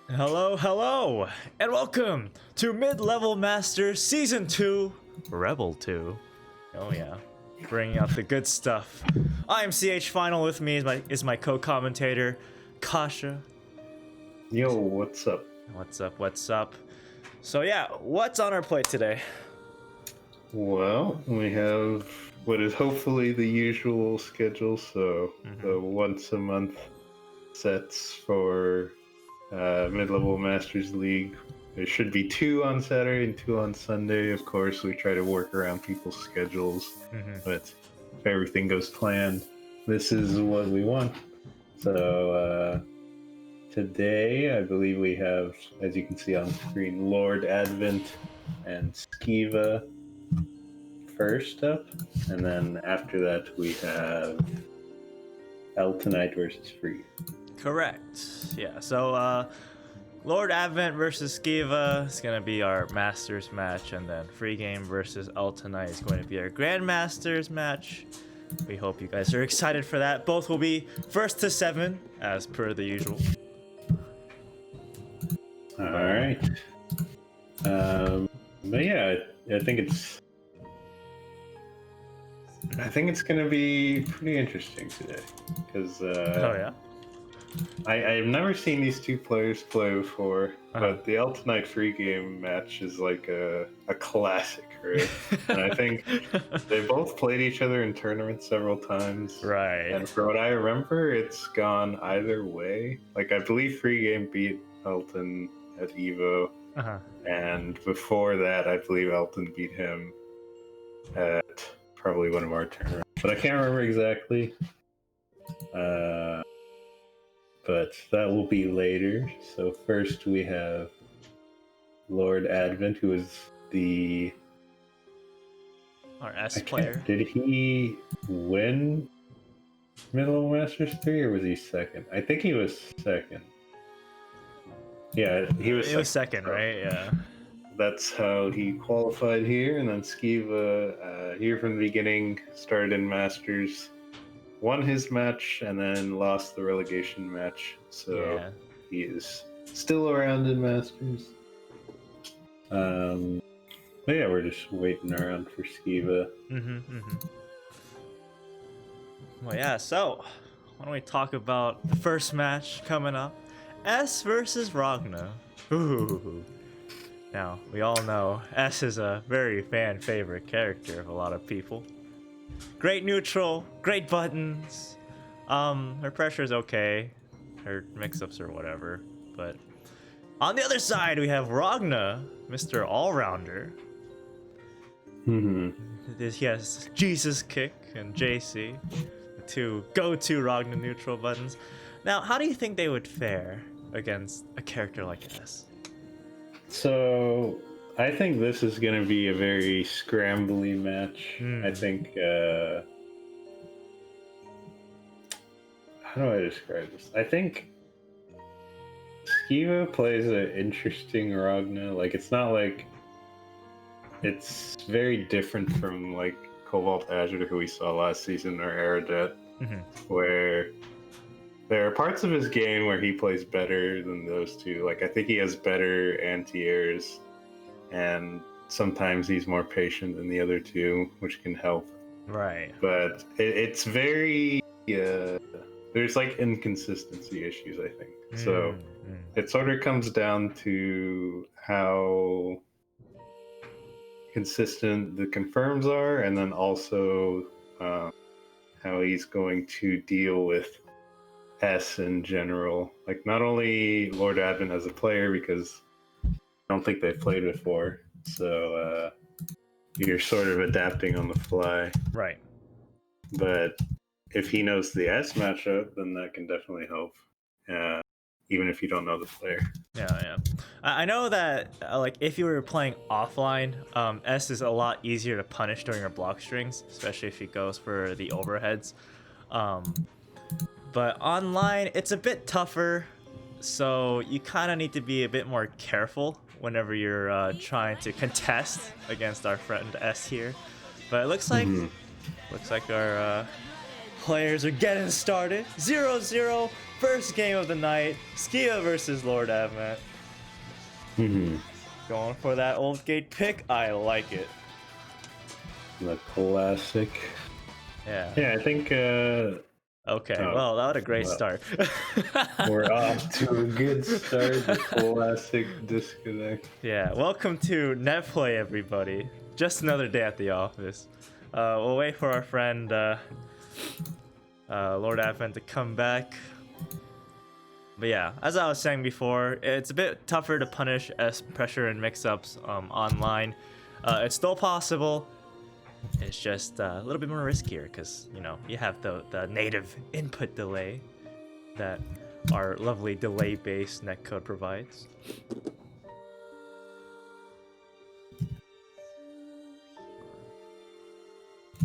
Hello, hello, and welcome to Mid-Level Master Season 2, Rebel 2. Oh yeah, bringing out the good stuff. I am CH Final. With me is my co-commentator, Kasha. Yo, what's up? What's up? So yeah, what's on our plate today? Well, we have what is hopefully the usual schedule, so the once a month sets for Mid-Level Masters League. There should be 2 on Saturday and 2 on Sunday. Of course, we try to work around people's schedules, but if everything goes planned, this is what we want. So today, I believe we have, as you can see on screen, Lord Advent and Skivva first up, and then after that we have Eltonite versus Freegame. Correct. Yeah. So Lord Advent versus Skivva is gonna be our Masters match, and then Freegame versus Eltonite is going to be our Grandmasters match. We hope you guys are excited for that. Both will be 1st to 7, as per the usual. All right. But yeah, I think it's gonna be pretty interesting today because Oh yeah. I've never seen these two players play before, but the Eltonite Freegame match is like a classic, right? And I think they both played each other in tournaments several times. Right. And for what I remember, it's gone either way. Like, I believe Freegame beat Elton at EVO. And before that, I believe Elton beat him at probably one of our tournaments. But I can't remember exactly. But that will be later. So first we have Lord Advent, who is our S player. Did he win Middle Masters 3 or was he second? I think he was second. Yeah, he was second, right? Yeah. That's how he qualified here. And then Skivva, here from the beginning, started in Masters, won his match, and then lost the relegation match. So yeah, he is still around in Masters. But yeah, we're just waiting around for Skivva. Well, yeah, so why don't we talk about the first match coming up? S versus Ragna. Ooh. Now, we all know S is a very fan favorite character of a lot of people. Great neutral, great buttons. Her pressure is okay. Her mix-ups or whatever. But on the other side, we have Ragna, Mr. All-Rounder. He has Jesus Kick and JC, the two go-to Ragna neutral buttons. Now, how do you think they would fare against a character like this? So, I think this is going to be a very scrambly match. I think, how do I describe this? I think Skivva plays an interesting Ragna. Like, it's not like, it's very different from like Cobalt Azure, who we saw last season, or Aerojet, where there are parts of his game where he plays better than those two. Like, I think he has better anti-airs, and sometimes he's more patient than the other two, which can help. Right. But it's very, there's like inconsistency issues, I think. So it sort of comes down to how consistent the confirms are, and then also how he's going to deal with S in general. Like, not only Lord Advent as a player, because I don't think they've played before, so you're sort of adapting on the fly. Right. But if he knows the S matchup, then that can definitely help, even if you don't know the player. Yeah. I know that like if you were playing offline, S is a lot easier to punish during your block strings, especially if he goes for the overheads. But online, it's a bit tougher, so you kind of need to be a bit more careful whenever you're trying to contest against our friend S here. But it looks like our players are getting started. 0-0 first game of the night, Skivva versus Lord Advent. Going for that old gate pick. I like it. The classic. Yeah. Yeah, I think. Okay, well, that was a great start. We're off to a good start. The classic disconnect. Yeah, welcome to Netplay, everybody. Just another day at the office. We'll wait for our friend Lord Advent to come back. But yeah, as I was saying before, it's a bit tougher to punish S pressure and mix-ups online. It's still possible. It's just a little bit more riskier because, you know, you have the native input delay that our lovely delay-based netcode provides.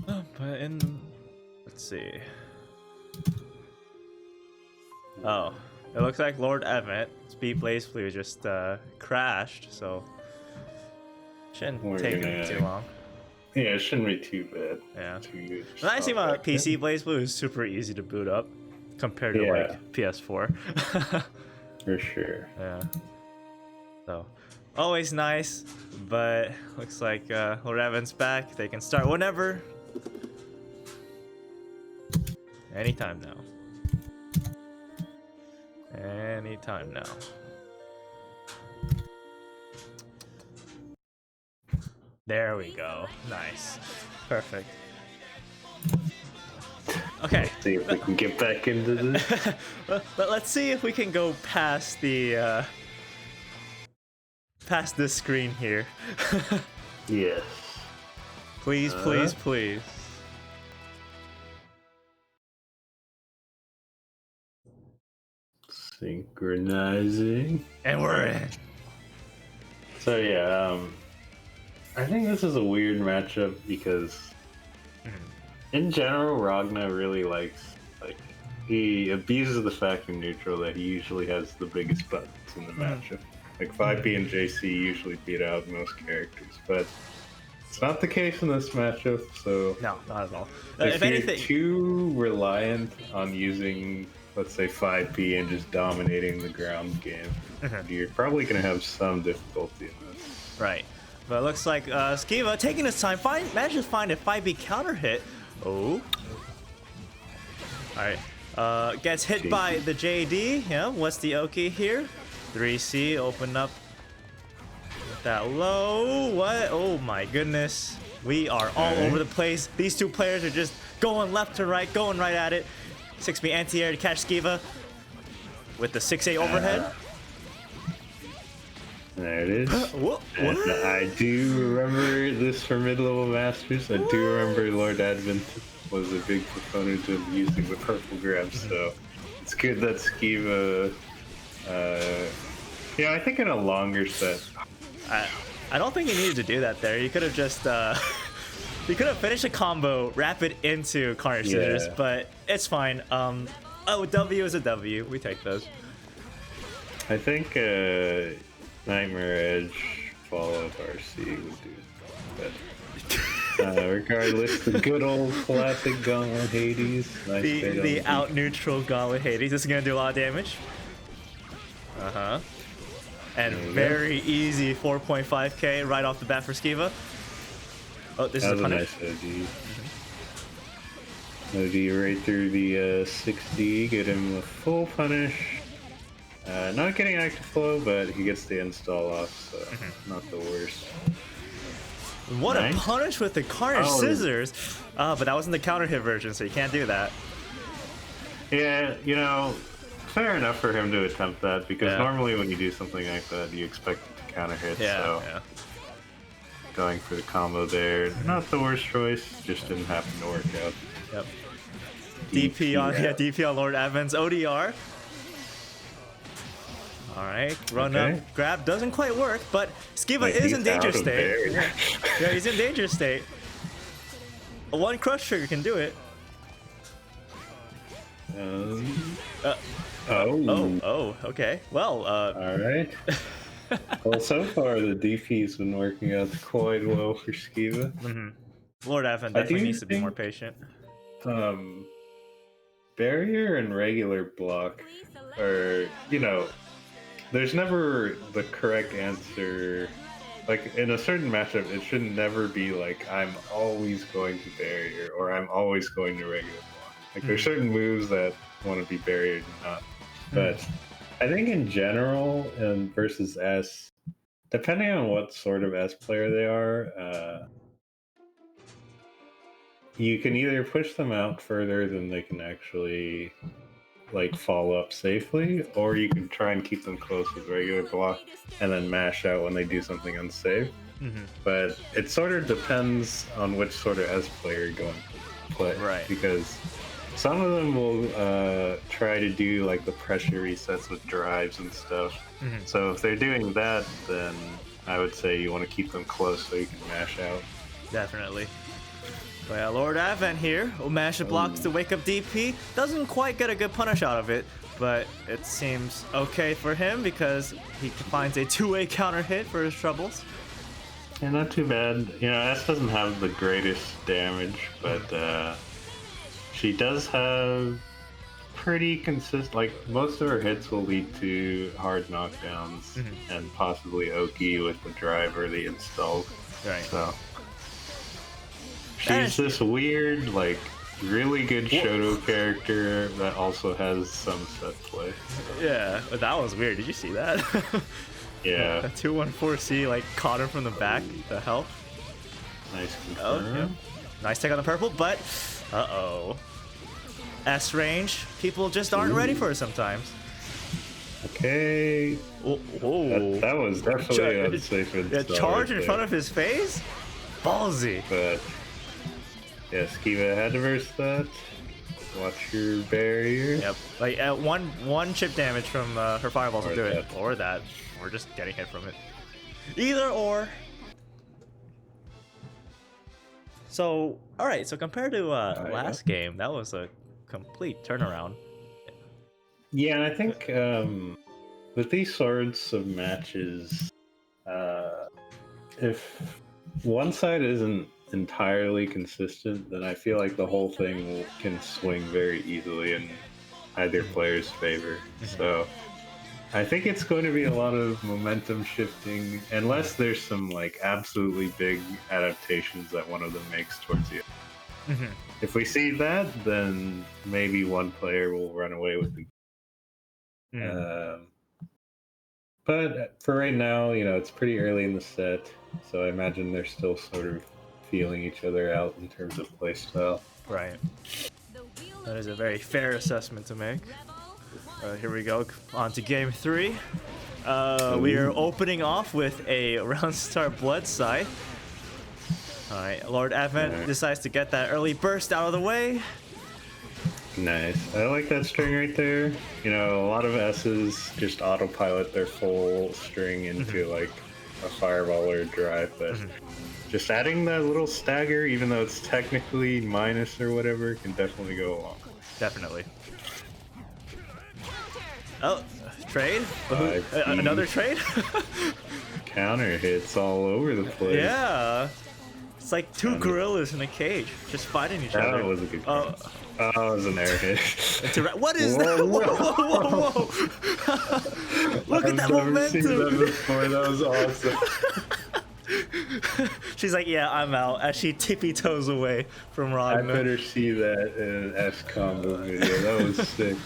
But let's see. Oh, it looks like Lord Advent, Speed Blaze Blue, just crashed, so shouldn't take too long. Yeah, it shouldn't be too bad. Yeah. Too good. The nice thing about PC Blaze Blue is super easy to boot up compared to like PS4. For sure. Yeah. So, always nice, but looks like Lord Advent's back. They can start whenever. Anytime now. Anytime now. There we go. Nice. Perfect. Okay. Let's see if we can get back into this. Let's see if we can go past the past this screen here. Yes. Please, please, please. Synchronizing. And we're in. So yeah, I think this is a weird matchup because in general Ragna really likes, like, he abuses the fact in neutral that he usually has the biggest buttons in the matchup. Like 5B and JC usually beat out most characters, but it's not the case in this matchup, so No, not at all. if If you're anything, too reliant on using, let's say, 5P and just dominating the ground game, you're probably going to have some difficulty in this. right. But it looks like Skivva taking his time, manages to find a 5B counter hit. Oh. Alright. Gets hit by the JD. Yeah, what's the Oki here? 3C, open up that low. What? Oh my goodness. We are all over the place. These two players are just going left to right, going right at it. 6B anti-air to catch Skivva with the 6A overhead. There it is. What? And I do remember this for mid-level masters. I do remember Lord Advent was a big proponent of using the purple grab, so it's good that Skivva, yeah, I think in a longer set. I don't think he needed to do that there. You could have just you could have finished a combo, wrap it into Carnage Scissors, but it's fine. Oh, W is a W. We take those. I think Nightmare Edge followed RC would do better. Regardless, the good old classic Gauntlet Hades. Nice The out neutral Gauntlet Hades. This is gonna do a lot of damage. And very easy 4.5k right off the bat for Skivva. Oh, this is a punish. Nice OD. OD right through the 6D, get him a full punish. Not getting active flow, but he gets the install off, so not the worst. What a punish with the Carnage Scissors! But that wasn't the counter hit version, so you can't do that. Yeah, you know, fair enough for him to attempt that, because normally when you do something like that, you expect it to counter hit, so going for the combo there, not the worst choice, just didn't happen to work out. Yep. DP on Lord Advent's ODR. Alright, run up, grab, doesn't quite work, but Skivva is in danger state. Yeah, he's in danger state. One crush trigger can do it. Okay. Well, alright. Well, so far the DP's been working out quite well for Skivva. Lord Advent definitely needs to be more patient. Barrier and regular block or there's never the correct answer. Like in a certain matchup, it should never be like I'm always going to barrier or I'm always going to regular block. Like there's certain moves that want to be barriered and not. But I think in general, and versus S, depending on what sort of S player they are, you can either push them out further than they can actually like follow up safely, or you can try and keep them close with regular block and then mash out when they do something unsafe. But it sort of depends on which sort of S player you're going to play, Right. Because some of them will try to do like the pressure resets with drives and stuff. So if they're doing that, then I would say you want to keep them close so you can mash out. Definitely. Well, Lord Advent here will mash the blocks to wake up DP. Doesn't quite get a good punish out of it, but it seems okay for him because he finds a two-way counter hit for his troubles. Yeah, not too bad. S doesn't have the greatest damage, but she does have pretty consistent. Like most of her hits will lead to hard knockdowns and possibly Oki with the drive or the install. Right. So she's this weird, like, really good Shoto character that also has some set play. Yeah, but that was weird. Did you see that? Yeah. A 214C like caught him from the back. The hell? Nice confirm. Yeah. Nice take on the purple, but uh-oh. S range, people just aren't ready for it sometimes. Okay. Oh, that was definitely unsafe. Yeah, charge in front of his face? Ballsy. But yeah, Skivva had to verse that. Watch your barrier. Yep. Like one chip damage from her fireballs will do it. Or that. Or just getting hit from it. Either or. So, alright, so compared to last game, that was a complete turnaround. Yeah, and I think with these sorts of matches, if one side isn't entirely consistent, then I feel like the whole thing can swing very easily in either player's favor. So I think it's going to be a lot of momentum shifting, unless there's some like absolutely big adaptations that one of them makes towards you. If we see that, then maybe one player will run away with the but for right now, it's pretty early in the set, so I imagine they're still sort of feeling each other out in terms of playstyle. Right. That is a very fair assessment to make. Here we go, on to game 3. We are opening off with a round start blood scythe. Alright, Lord Advent decides to get that early burst out of the way. Nice. I like that string right there. A lot of S's just autopilot their full string into like a fireball or a drive, but just adding that little stagger, even though it's technically minus or whatever, can definitely go along. Definitely. Oh, trade? Another trade? Counter hits all over the place. Yeah. It's like two gorillas in a cage, just fighting each other. That was a good call. Oh, it was an air hit. What is that? Whoa. Look at that momentum. I've never seen that before. That was awesome. She's like, yeah, I'm out, as she tippy toes away from Ragna. I better see that in an S combo video. That was sick.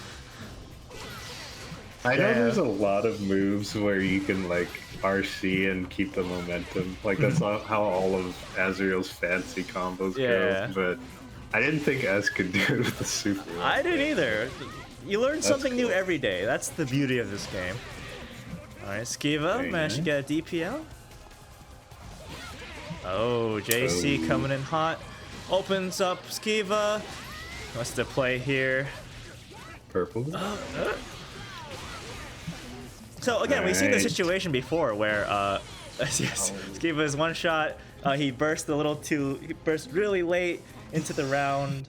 I know there's a lot of moves where you can like RC and keep the momentum. Like that's how all of Azrael's fancy combos go. But I didn't think S could do it with the super. I didn't either. You learn something new every day. That's the beauty of this game. Alright, Skivva managed to get a DPL. Oh, JC coming in hot. Opens up Skivva. What's the play here? Purple. So again, we've seen the situation before where Skivva is one shot. He burst he burst really late into the round.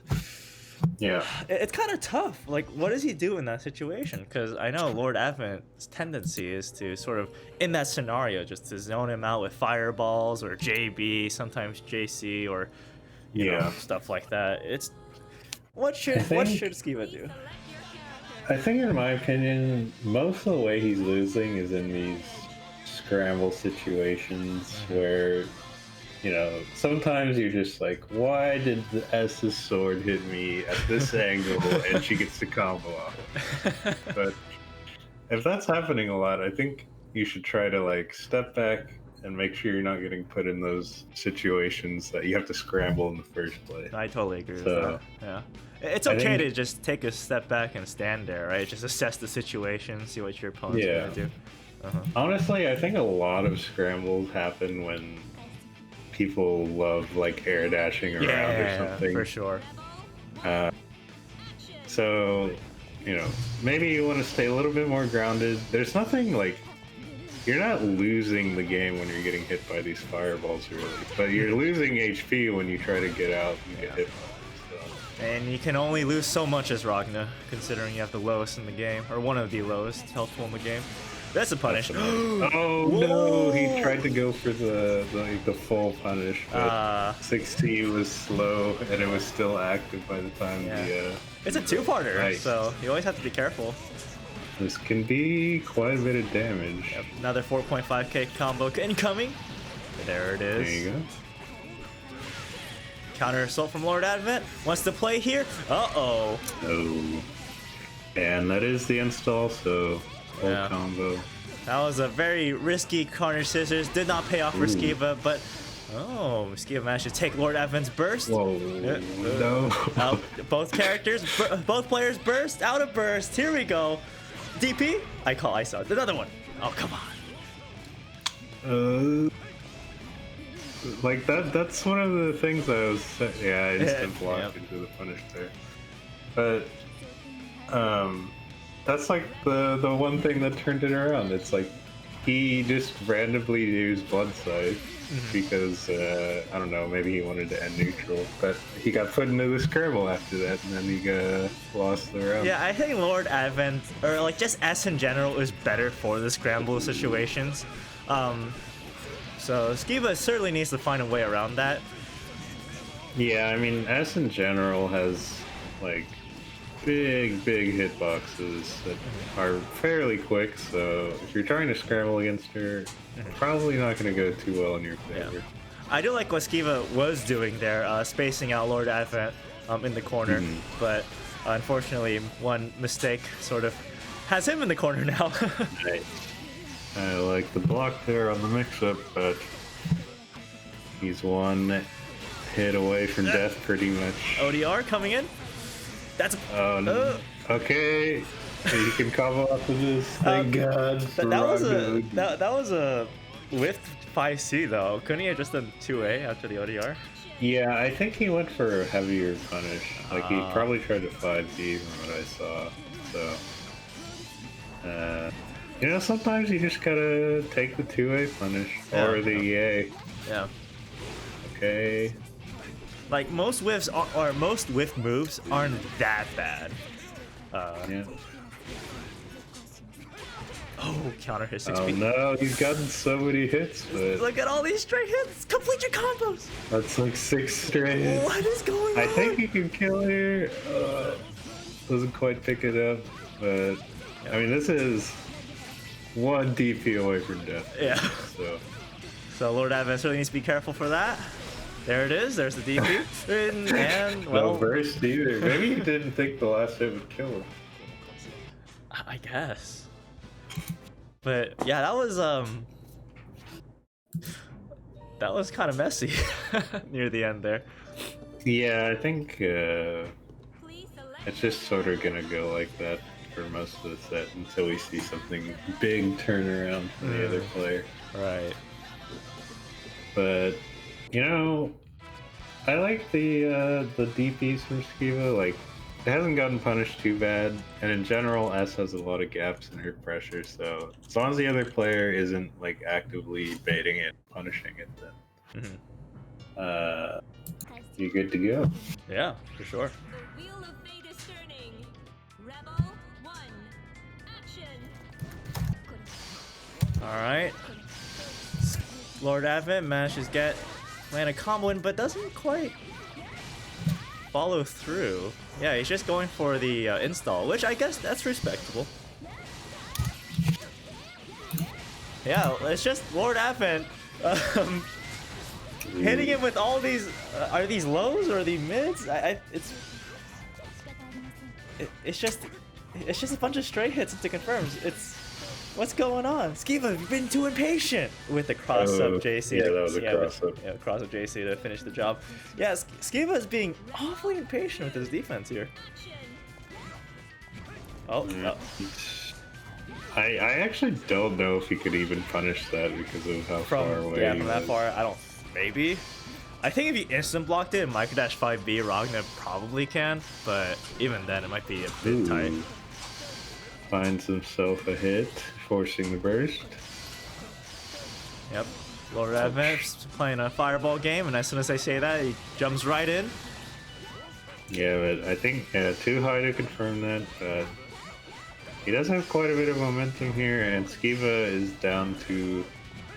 Yeah. It's kind of tough. Like, what does he do in that situation? Because I know Lord Advent's tendency is to sort of, in that scenario, just to zone him out with fireballs or JB, sometimes JC, or you know, stuff like that. What should Skivva do? I think, in my opinion, most of the way he's losing is in these scramble situations where, you know, sometimes you're just like, why did the S's sword hit me at this angle and she gets the combo off? But if that's happening a lot, I think you should try to like step back and make sure you're not getting put in those situations that you have to scramble in the first place. I totally agree with that. Yeah. It's okay to just take a step back and stand there, right? Just assess the situation, see what your opponent's gonna do. Honestly, I think a lot of scrambles happen when people love like air dashing around or something. For sure. So, you know, maybe you want to stay a little bit more grounded. There's nothing like, you're not losing the game when you're getting hit by these fireballs, really, but you're losing HP when you try to get out and get hit by them. So. And you can only lose so much as Ragna, considering you have the lowest in the game, or one of the lowest health pool in the game. That's a punish. Oh no, he tried to go for the full punish, but 16 was slow and it was still active by the time It's a two-parter, so you always have to be careful. This can be quite a bit of damage. Yep. Another 4.5k combo incoming. There it is. There you go. Counter assault from Lord Advent. Wants to play here. Uh-oh. Oh. And that is the install, so full combo. That was a very risky corner scissors. Did not pay off for Skivva, but Skivva managed to take Lord Advent's burst. Whoa. No. Both players burst out of burst. Here we go. DP? I call ISO. Another one. Oh, come on. Like that's one of the things I was instant block into the punish there. But that's like the one thing that turned it around. It's like he just randomly used blood scythe because I don't know, maybe he wanted to end neutral, but he got put into the scramble after that, and then he got lost the round. Yeah, I think Lord Advent, or like just S in general, is better for the scramble situations. So Skivva certainly needs to find a way around that. Yeah, I mean, S in general has like big hitboxes that are fairly quick, so if you're trying to scramble against her, probably not going to go too well in your favor. Yeah. I do like what Skivva was doing there, spacing out Lord Advent in the corner, but unfortunately one mistake sort of has him in the corner now. Right. I like the block there on the mix-up, but he's one hit away from death pretty much. ODR coming in. That's okay. You can combo off of this. Thank God. That was a with 5C though. Couldn't he have just done 2A after the ODR? Yeah, I think he went for a heavier punish. Like he probably tried to 5D from what I saw. So, you know, sometimes you just gotta take the 2A punish or the EA. Yeah. Okay. Like most whiffs or most whiff moves aren't that bad. Yeah. Oh, counter hit 6 Oh no, he's gotten so many hits, but look at all these straight hits. Complete your combos. That's like 6 straight hits. What is going on? I think he can kill her. Doesn't quite pick it up, but I mean, this is one DP away from death. Yeah. So Lord Advent really needs to be careful for that. There it is. There's the DP. and well, no burst either. Maybe he didn't think the last hit would kill him. I guess. But yeah, that was kind of messy near the end there. Yeah, I think it's just sort of gonna go like that for most of the set until we see something big turn around from the other player. Right. But you know, I like the DPs from Skivva. Like, it hasn't gotten punished too bad, and in general, S has a lot of gaps in her pressure. So as long as the other player isn't like actively baiting it, punishing it, then you're good to go. Yeah, for sure. The wheel of fate is turning. Rebel 1, action. All right. Lord Advent manages to land a combo in, but doesn't quite. follow through. Yeah, he's just going for the install, which I guess that's respectable. Yeah, it's just Lord Advent hitting him with all these. Are these lows or are these mids? It's just a bunch of straight hits into confirms. What's going on? Skivva, you've been too impatient with the cross-up JC. Yeah, that was a cross-up. Yeah, cross-up JC to finish the job. Yeah, Skivva is being awfully impatient with his defense here. Oh, no. I actually don't know if he could even punish that because of how far away yeah, he from that was. far, I don't. Maybe. I think if he instant blocked it, Micro Dash 5B, Ragna probably can, but even then, it might be a bit tight. Finds himself a hit, forcing the burst. Yep. Lord Advent's playing a fireball game, and as soon as I say that, he jumps right in. Yeah, but I think too high to confirm that, but he does have quite a bit of momentum here, and Skivva is down to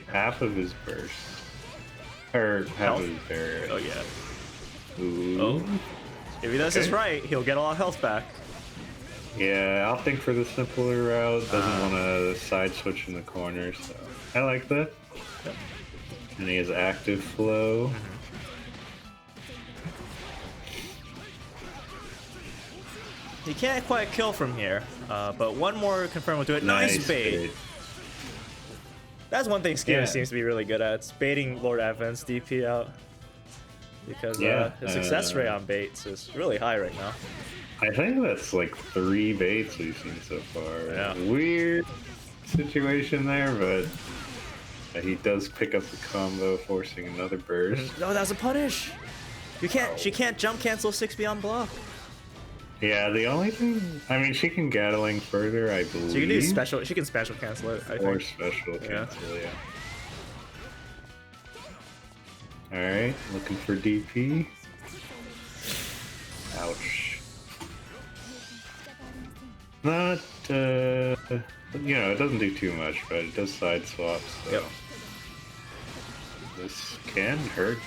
half of his burst. Or half of his barrier. Oh, yeah. Ooh. Oh. If he does this right, he'll get all health back. Yeah, I'll think for the simpler route. Doesn't want to side switch in the corner, so I like that. Yep. And he has active flow. He can't quite kill from here, but one more confirm will do it. Nice bait. That's one thing Skivva seems to be really good at. It's baiting Lord Advent's DP out. Because his success rate on baits is really high right now. I think that's like 3 baits we've seen so far. Yeah. Weird situation there, but he does pick up the combo, forcing another burst. No, that was a punish. You can't. She can't jump cancel 6B on block. Yeah, the only thing, I mean, she can Gatling further, I believe. She can do special. She can special cancel it. I think. Or special cancel, yeah. All right, looking for DP. Ouch. Not, you know, it doesn't do too much, but it does side swap, so. Yep. This can hurt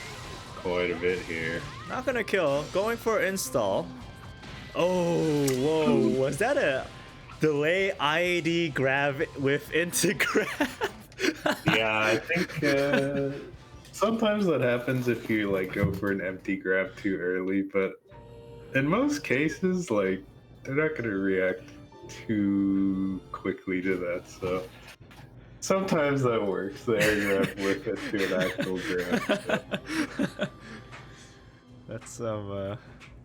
quite a bit here. Not gonna kill. Going for install. Oh, whoa! Was that a delay IAD grab with into grab? Yeah, I think sometimes that happens if you like go for an empty grab too early, but in most cases, like they're not gonna react too quickly to that. So sometimes that works. The air grab with it to an actual grab. So. That's some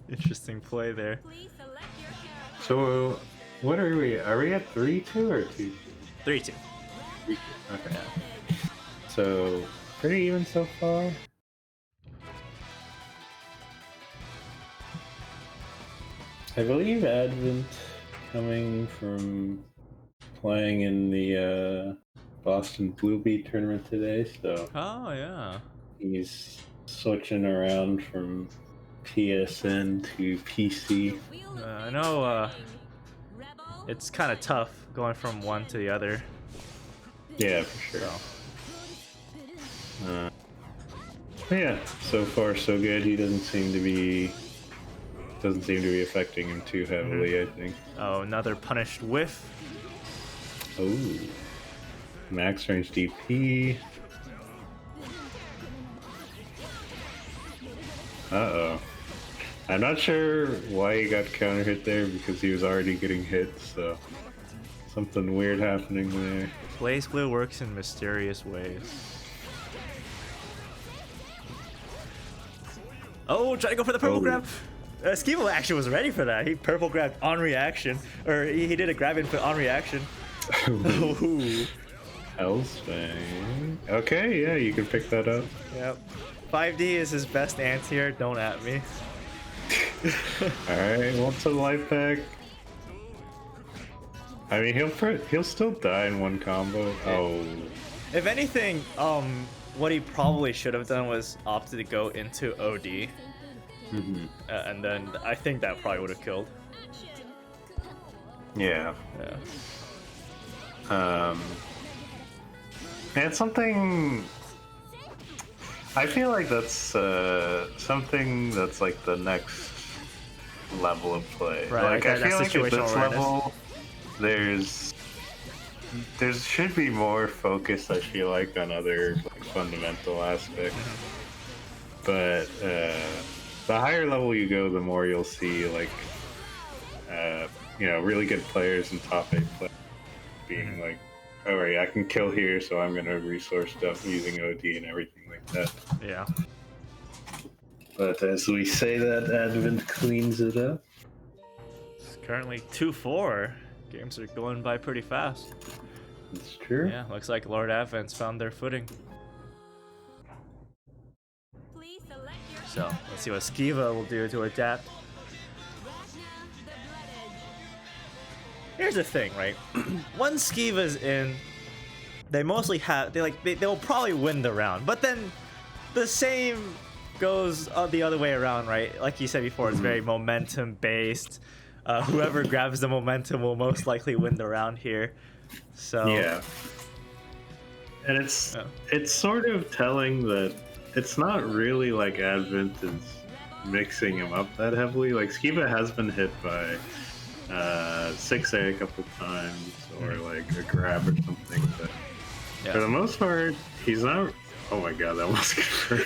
interesting play there. Please select your character. So what are we? Are we at 3-2 or 2? 3-2. Okay. So pretty even so far. I believe Advent, coming from playing in the Boston Blue Beat tournament today, so Oh yeah. he's switching around from PSN to PC. I know it's kind of tough going from one to the other. Yeah, for sure. So. Yeah, so far so good. He doesn't seem to be affecting him too heavily, I think. Oh, another punished whiff. Oh, max range DP. Uh-oh. I'm not sure why he got counter hit there because he was already getting hit, so something weird happening there. Blaze Blue works in mysterious ways. Oh, try to go for the purple grab. Skivva actually was ready for that. He purple grabbed on reaction, or he did a grab input on reaction. Ooh. Hellsfang. Okay, yeah, you can pick that up. Yep. 5D is his best anti-air. Don't at me. Alright, what's a life pack? I mean, he'll still die in one combo. Oh. If anything, what he probably should have done was opted to go into OD. And then I think that probably would have killed. Yeah. Yeah. And something... I feel like that's something that's like the next level of play. Right, Like I that feel like at situational this awareness. level, there should be more focus. I feel like on other like fundamental aspects, but the higher level you go, the more you'll see like really good players and top 8 players being like, all right, I can kill here, so I'm gonna resource stuff using OD and everything like that. Yeah. But as we say that, Advent cleans it up. It's currently 2-4. Games are going by pretty fast. It's true. Yeah, looks like Lord Advent's found their footing. Please select your So let's see what Skivva will do to adapt. Ragna the Blooded. Here's the thing, right? Once Skivva's in, they mostly have they'll probably win the round, but then the same goes the other way around, right? Like you said before, it's very momentum based. Whoever grabs the momentum will most likely win the round here. So Yeah. And it's sort of telling that it's not really like Advent is mixing him up that heavily. Like Skivva has been hit by 6A a couple times or like a grab or something, but for the most part he's not. Oh my god, that was good.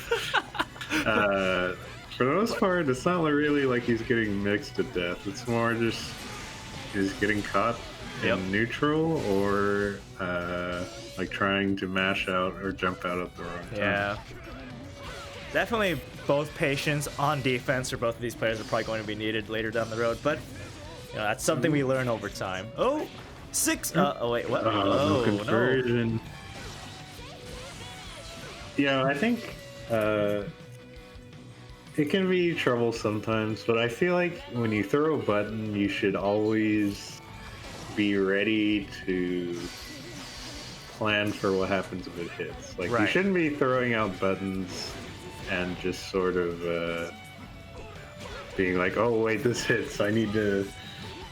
For the most part, it's not really like he's getting mixed to death. It's more just he's getting caught in neutral or like trying to mash out or jump out at the wrong time. Yeah. Definitely both patience on defense for both of these players are probably going to be needed later down the road, but that's something we learn over time. Oh, 6. Oh wait, what? No Oh, conversion. Yeah, I think it can be trouble sometimes, but I feel like when you throw a button, you should always be ready to plan for what happens if it hits. Like, you shouldn't be throwing out buttons and just sort of being like, oh wait, this hits, I need to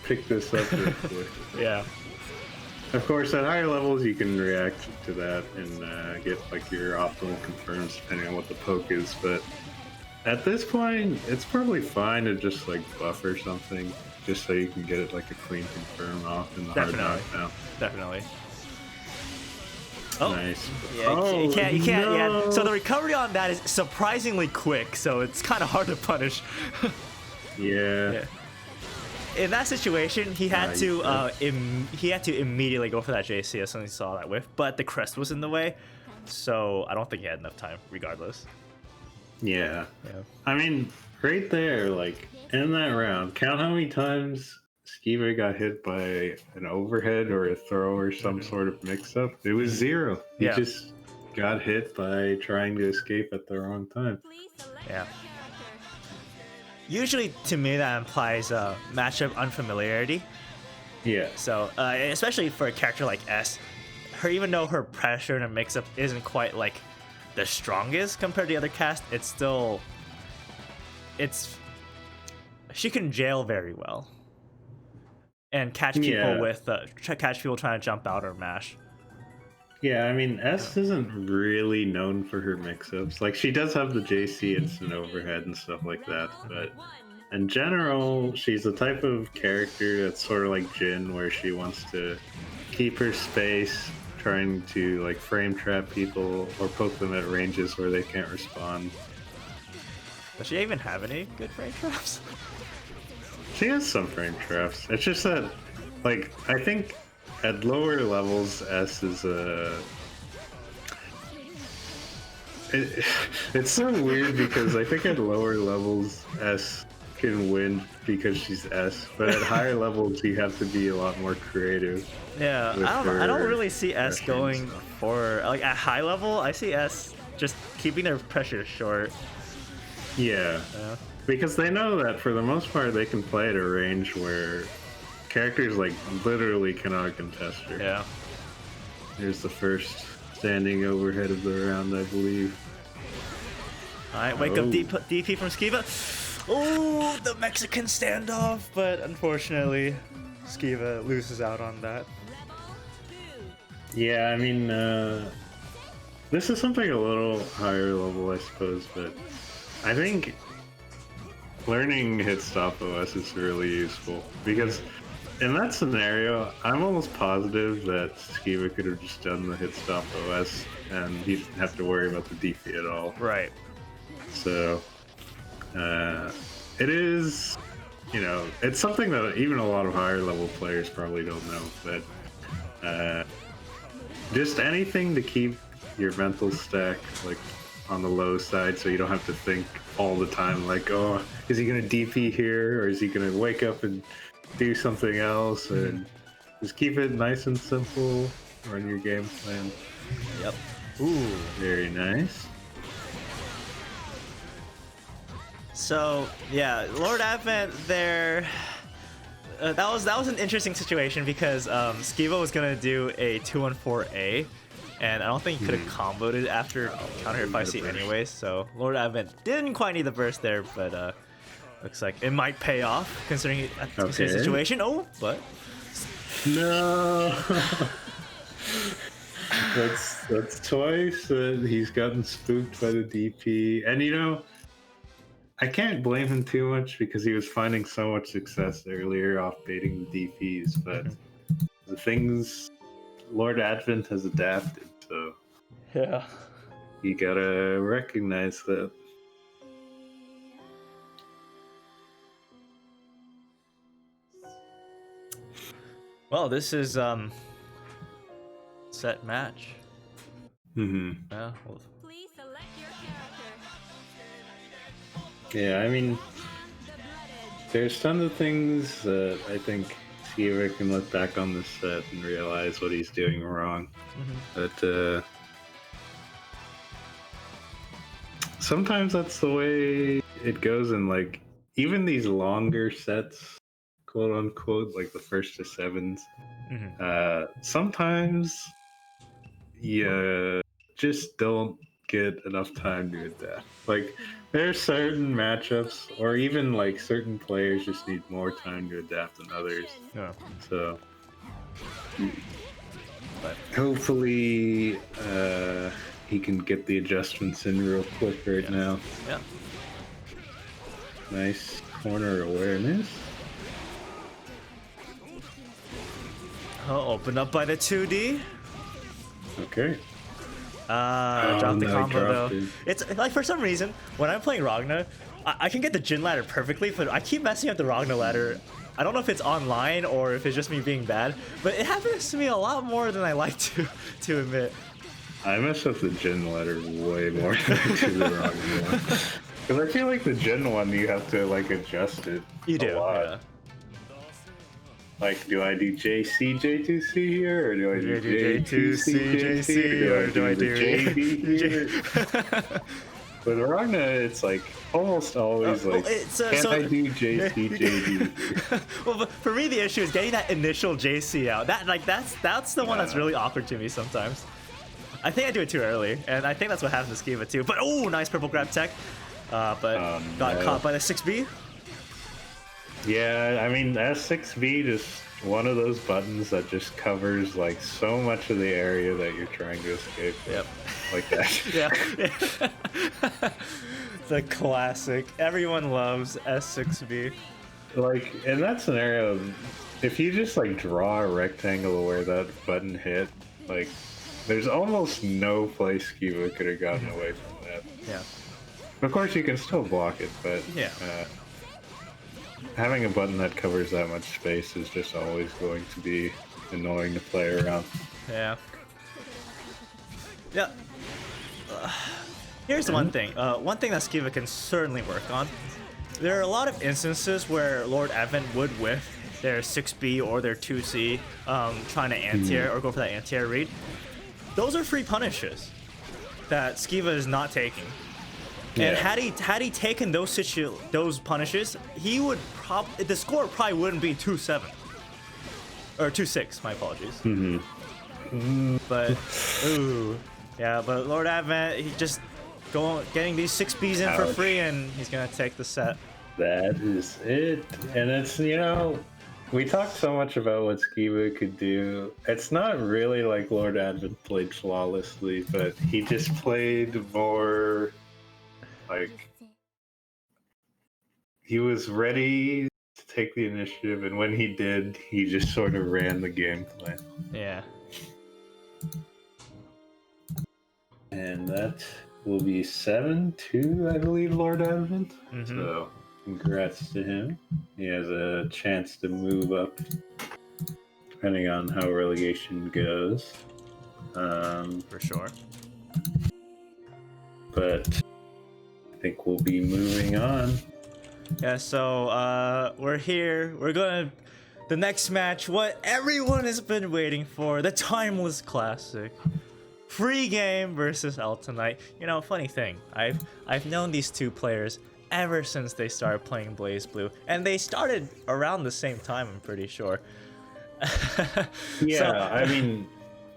pick this up real quick. Yeah. Of course, at higher levels, you can react to that and get like your optimal confirms depending on what the poke is. But at this point, it's probably fine to just like buff or something, just so you can get it like a clean confirm off in the hard knockdown. Definitely. Oh, nice. Yeah, you can't. No. Yeah. So the recovery on that is surprisingly quick. So it's kind of hard to punish. Yeah. In that situation, he had to immediately go for that JC as soon as he saw that whiff, but the crest was in the way, so I don't think he had enough time, regardless. Yeah. I mean, right there, like in that round, count how many times Skivva got hit by an overhead or a throw or some sort of mix-up. It was 0. He just got hit by trying to escape at the wrong time. Please select Yeah. your character. Usually, to me, that implies matchup unfamiliarity. Yeah. So, especially for a character like S, even though her pressure and her mix-up isn't quite like the strongest compared to the other cast, she can jail very well and catch people catch people trying to jump out or mash. Yeah, I mean, S isn't really known for her mix-ups. Like, she does have the JC instant overhead and stuff like that, but in general, she's the type of character that's sort of like Jin, where she wants to keep her space, trying to, like, frame trap people or poke them at ranges where they can't respond. Does she even have any good frame traps? She has some frame traps. It's just that, like, I think at lower levels, S is it's so weird because I think at lower levels, S can win because she's S, but at higher levels, you have to be a lot more creative. Yeah, I don't really see S going for, like, at high level, I see S just keeping their pressure short. Yeah. Because they know that for the most part, they can play at a range where characters like literally cannot contest her. Yeah. Here's the first standing overhead of the round, I believe. Alright, wake up DP from Skivva. Oh, the Mexican standoff, but unfortunately, Skivva loses out on that. Yeah, I mean, this is something a little higher level, I suppose, but I think learning hit stop OS is really useful because in that scenario, I'm almost positive that Skivva could have just done the hit stop OS and he didn't have to worry about the DP at all. Right. So, it is, it's something that even a lot of higher level players probably don't know, but just anything to keep your mental stack like on the low side so you don't have to think all the time like, oh, is he going to DP here or is he going to wake up and do something else, and just keep it nice and simple, run your game plan. Yep. Ooh. Very nice. So yeah, Lord Advent there. That was an interesting situation because Skivva was gonna do a 2-1-4A, and I don't think he could have comboed it after counter hit 5C anyways. So Lord Advent didn't quite need the burst there, but looks like it might pay off considering the situation. Oh, but no. That's twice that he's gotten spooked by the DP, and I can't blame him too much because he was finding so much success earlier off baiting the DPs, but the things Lord Advent has adapted, so yeah, you gotta recognize that. Well, this is set match. Yeah. Well, Please select your character. Yeah, I mean, The blood edge. there's tons of things that I think Skivva can look back on this set and realize what he's doing wrong. But sometimes that's the way it goes in, like, even these longer sets, quote unquote, like the first to sevens. Sometimes you just don't get enough time to adapt. Like, there's certain matchups, or even like certain players just need more time to adapt than others. yeah. So, but hopefully, he can get the adjustments in real quick right now. Yeah. Nice corner awareness. Oh, opened up by the 2D. Okay. Drop the no, combo dropped though. it. It's like, for some reason when I'm playing Ragna, I can get the Jin ladder perfectly, but I keep messing up the Ragna ladder. I don't know if it's online or if it's just me being bad, but it happens to me a lot more than I like to admit. I mess up the Gen ladder way more than I do the Ragna one. Because I feel like the Gen one, you have to like adjust it You do. a lot. Yeah. Like, do I do JC J2C here, or do I do J2C, JC, or do I do JB here? With Ragna, it's like almost always like, can I do JC JB? Well, but for me, the issue is getting that initial JC out. That's the one that's really awkward to me sometimes. I think I do it too early, and I think that's what happened to Skivva too. But oh, nice purple grab tech. But got caught by the 6B. Yeah, I mean, S6B just one of those buttons that just covers like so much of the area that you're trying to escape. Yep. Like that. Yeah. The classic. Everyone loves S6B. Like, in that scenario, if you just like draw a rectangle where that button hit, like, there's almost no place Skivva could have gotten away from that. Yeah. Of course, you can still block it, but Yeah. Having a button that covers that much space is just always going to be annoying to play around. Yeah. Yeah. Here's one thing. One thing that Skivva can certainly work on. There are a lot of instances where Lord Advent would whiff their 6B or their 2C, trying to anti-air or go for that anti-air read. Those are free punishes that Skivva is not taking. And had he taken those punishes, he would the score probably wouldn't be 2-7 or 2-6. My apologies. But yeah, but Lord Advent, he just getting these 6Bs in for free, and he's gonna take the set. That is it. And it's, we talked so much about what Skivva could do. It's not really like Lord Advent played flawlessly, but he just played more like he was ready to take the initiative, and when he did, he just sort of ran the game plan. Yeah. And that will be 7-2, I believe, Lord Advent. So, congrats to him. He has a chance to move up, depending on how relegation goes. For sure. But I think we'll be moving on. Yeah, so we're here. We're gonna the next match, what everyone has been waiting for, the timeless classic. Freegame versus Eltonite. You know, funny thing, I've known these two players ever since they started playing Blaze Blue, and they started around the same time, I'm pretty sure. Yeah, I mean,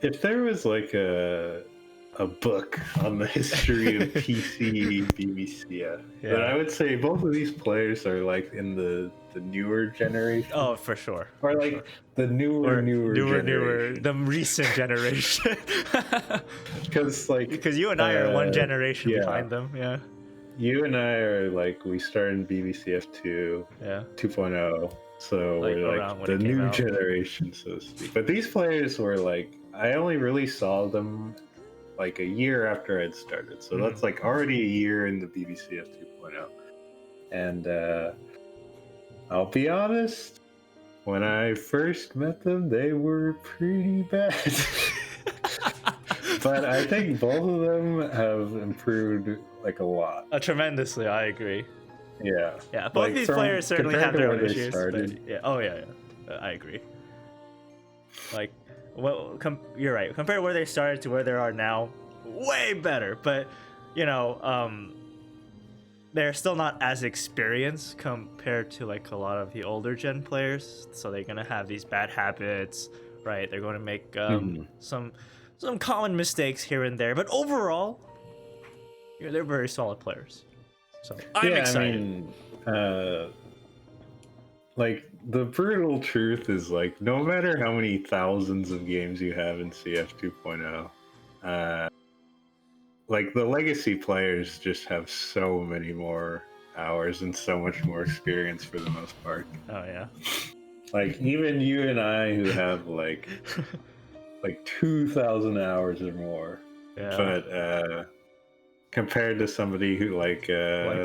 if there was like a book on the history of PC BBC, then I would say both of these players are like in the newer generation. Oh, for sure. Or like the newer generation. The recent generation. Because you and I are one generation behind them. Yeah. You and I are like, we started in BBCF2, 2.0, so Like, we're like the new generation, so to speak. But these players were like, I only really saw them like a year after I'd started, so that's like already a year in the BBCF 2.0. And I'll be honest, when I first met them, they were pretty bad. But I think both of them have improved like a lot. Tremendously, I agree. Yeah. Yeah, both like these players certainly have their own issues. But, I agree. Like, well, you're right. Compared to where they started to where they are now, way better. But, you know, they're still not as experienced compared to like a lot of the older gen players. So they're gonna have these bad habits, right? They're going to make some common mistakes here and there. But overall, they're very solid players. So I'm excited. I mean, like the brutal truth is like no matter how many thousands of games you have in CF 2.0, like the legacy players just have so many more hours and so much more experience for the most part. Oh yeah. Like even you and I who have like 2,000 hours or more. Yeah. But compared to somebody who like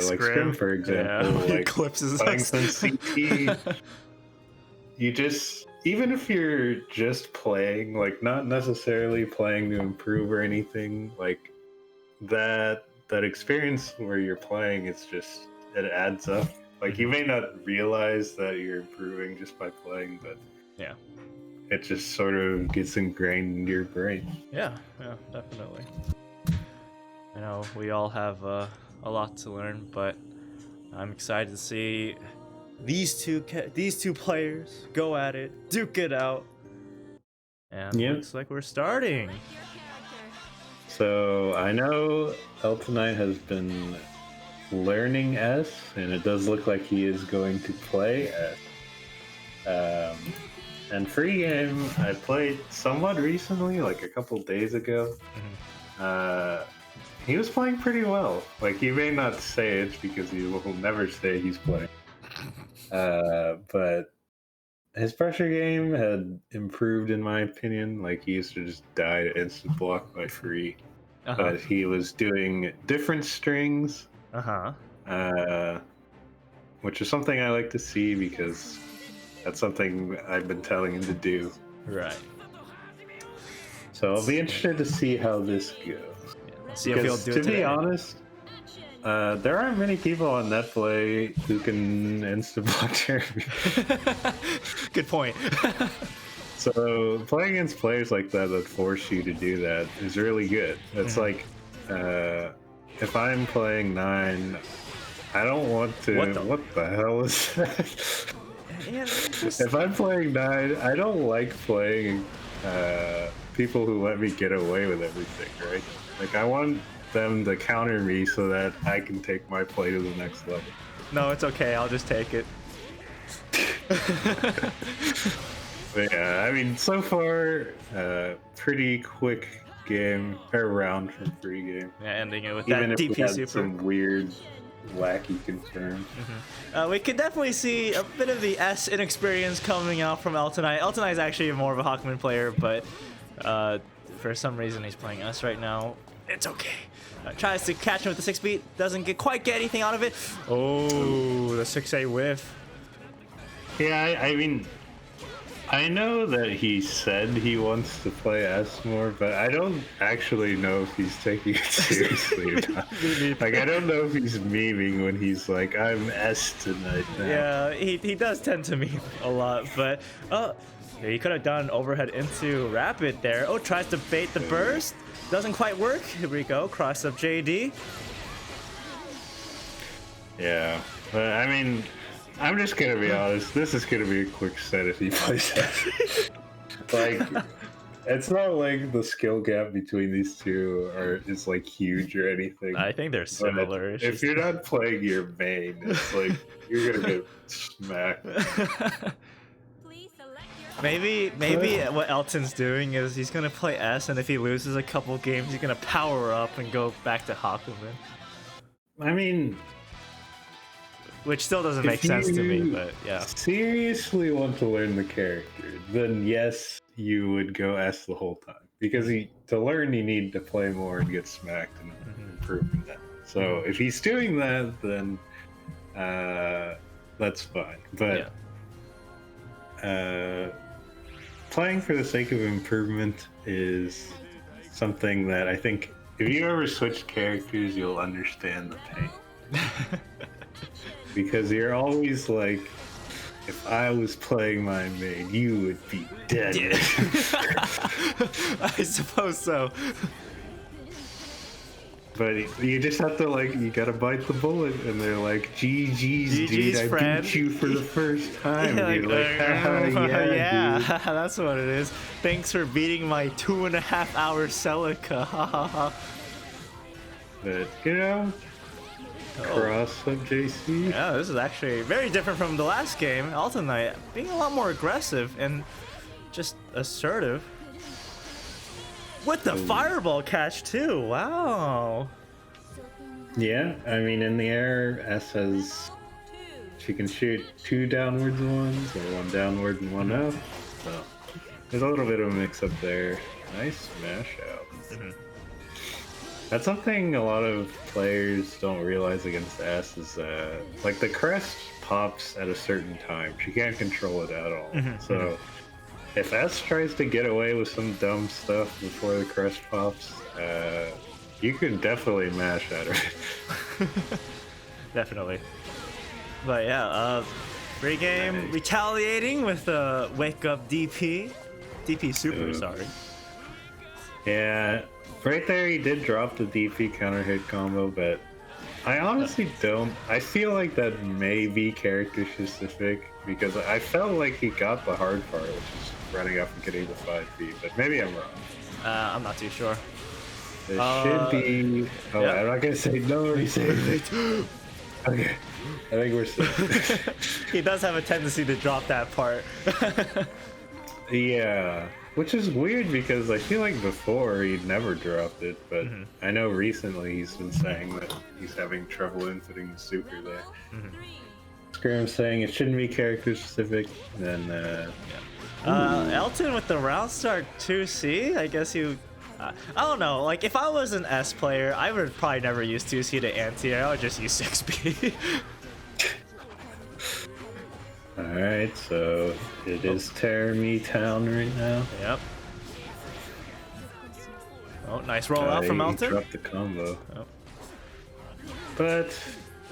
Scrim, for example, like clips his playing some CT, you just, even if you're just playing, like not necessarily playing to improve or anything, like that experience where you're playing, it's just, it adds up. Like you may not realize that you're improving just by playing, but yeah, it just sort of gets ingrained into your brain. Yeah, definitely. I know we all have a lot to learn, but I'm excited to see these two players go at it, duke it out, and looks like we're starting. So I know Eltonite has been learning S, and it does look like he is going to play S. And Freegame, I played somewhat recently, like a couple days ago. He was playing pretty well. Like, he may not say it because he will never say he's playing. But his pressure game had improved, in my opinion. Like, he used to just die to instant block by free. But he was doing different strings. Which is something I like to see because that's something I've been telling him to do. Right. So I'll be interested to see how this goes. See if he'll do it today. To be honest, there aren't many people on Netplay who can insta-block Terumi. Good point. So playing against players like that force you to do that is really good. It's like, if I'm playing 9, I don't want to... What the hell is that? If I'm playing 9, I don't like playing people who let me get away with everything, right? Like, I want them to counter me so that I can take my play to the next level. No, it's okay. I'll just take it. But yeah, I mean, so far, pretty quick game, or round from Freegame. Yeah, ending it with even that if DP we had super. some weird wacky confirmed. We could definitely see a bit of the S inexperience coming out from Eltonite. Eltonite is actually more of a Hakumen player, but for some reason he's playing S right now. It's okay. Tries to catch him with the 6-beat, doesn't quite get anything out of it. Oh, the 6A whiff. Yeah, I mean, I know that he said he wants to play S more, but I don't actually know if he's taking it seriously or not. Like, I don't know if he's memeing when he's like, I'm S tonight now. Yeah, he does tend to meme a lot, but he could have done overhead into rapid there. Oh, tries to bait the burst. Doesn't quite work. Here we go. Cross up JD. Yeah, but I mean, I'm just gonna be honest. This is gonna be a quick set if he plays S. Like, it's not like the skill gap between these two is like huge or anything. I think they're similar. But if you're not playing your main, it's like you're gonna get smacked. Please select your Maybe what Elton's doing is he's gonna play S, and if he loses a couple games, he's gonna power up and go back to Hakumen, I mean, which still doesn't make sense to me. But yeah, seriously want to learn the character, then yes, you would go S the whole time because to learn you need to play more and get smacked and improve in that. So if he's doing that, then that's fine. But playing for the sake of improvement is something that I think if you ever switch characters, you'll understand the pain. Because you're always like, if I was playing my main, you would be dead. Yeah. I suppose so. But you just have to you gotta bite the bullet, and they're like, GG's, dude, I friend. beat you for the first time. Yeah, You're like, yeah, dude. That's what it is. Thanks for beating my 2.5-hour Celica. But, cross up JC. Yeah, this is actually very different from the last game. Eltonite being a lot more aggressive and just assertive. With the fireball catch too, wow. Yeah, I mean, in the air, S has, she can shoot 2 downwards ones, or 1 downward and 1 up. So, there's a little bit of a mix up there. Nice smash out. That's something a lot of players don't realize against S is like the crest pops at a certain time. She can't control it at all. So if S tries to get away with some dumb stuff before the crest pops, you can definitely mash at her. Definitely. But yeah, Freegame retaliating with a wake up DP. DP super, sorry. Yeah. Right there, he did drop the DP counter hit combo, but I honestly don't. I feel like that may be character specific because I felt like he got the hard part, which is running up and getting the 5-feet, but maybe I'm wrong. I'm not too sure. It should be. Oh, yeah. I'm not gonna say no. He said it. Okay, I think we're safe. He does have a tendency to drop that part. Yeah. Which is weird because I feel like before he'd never dropped it, but I know recently he's been saying that he's having trouble inputting the super there. Scrim's saying it shouldn't be character specific, then Elton with the round start 2C, I guess you... I don't know, like if I was an S player, I would probably never use 2C to anti-air, I would just use 6B. Alright, so it is Terumi town right now. Yep. Oh, nice roll out from Elton. He dropped the combo. But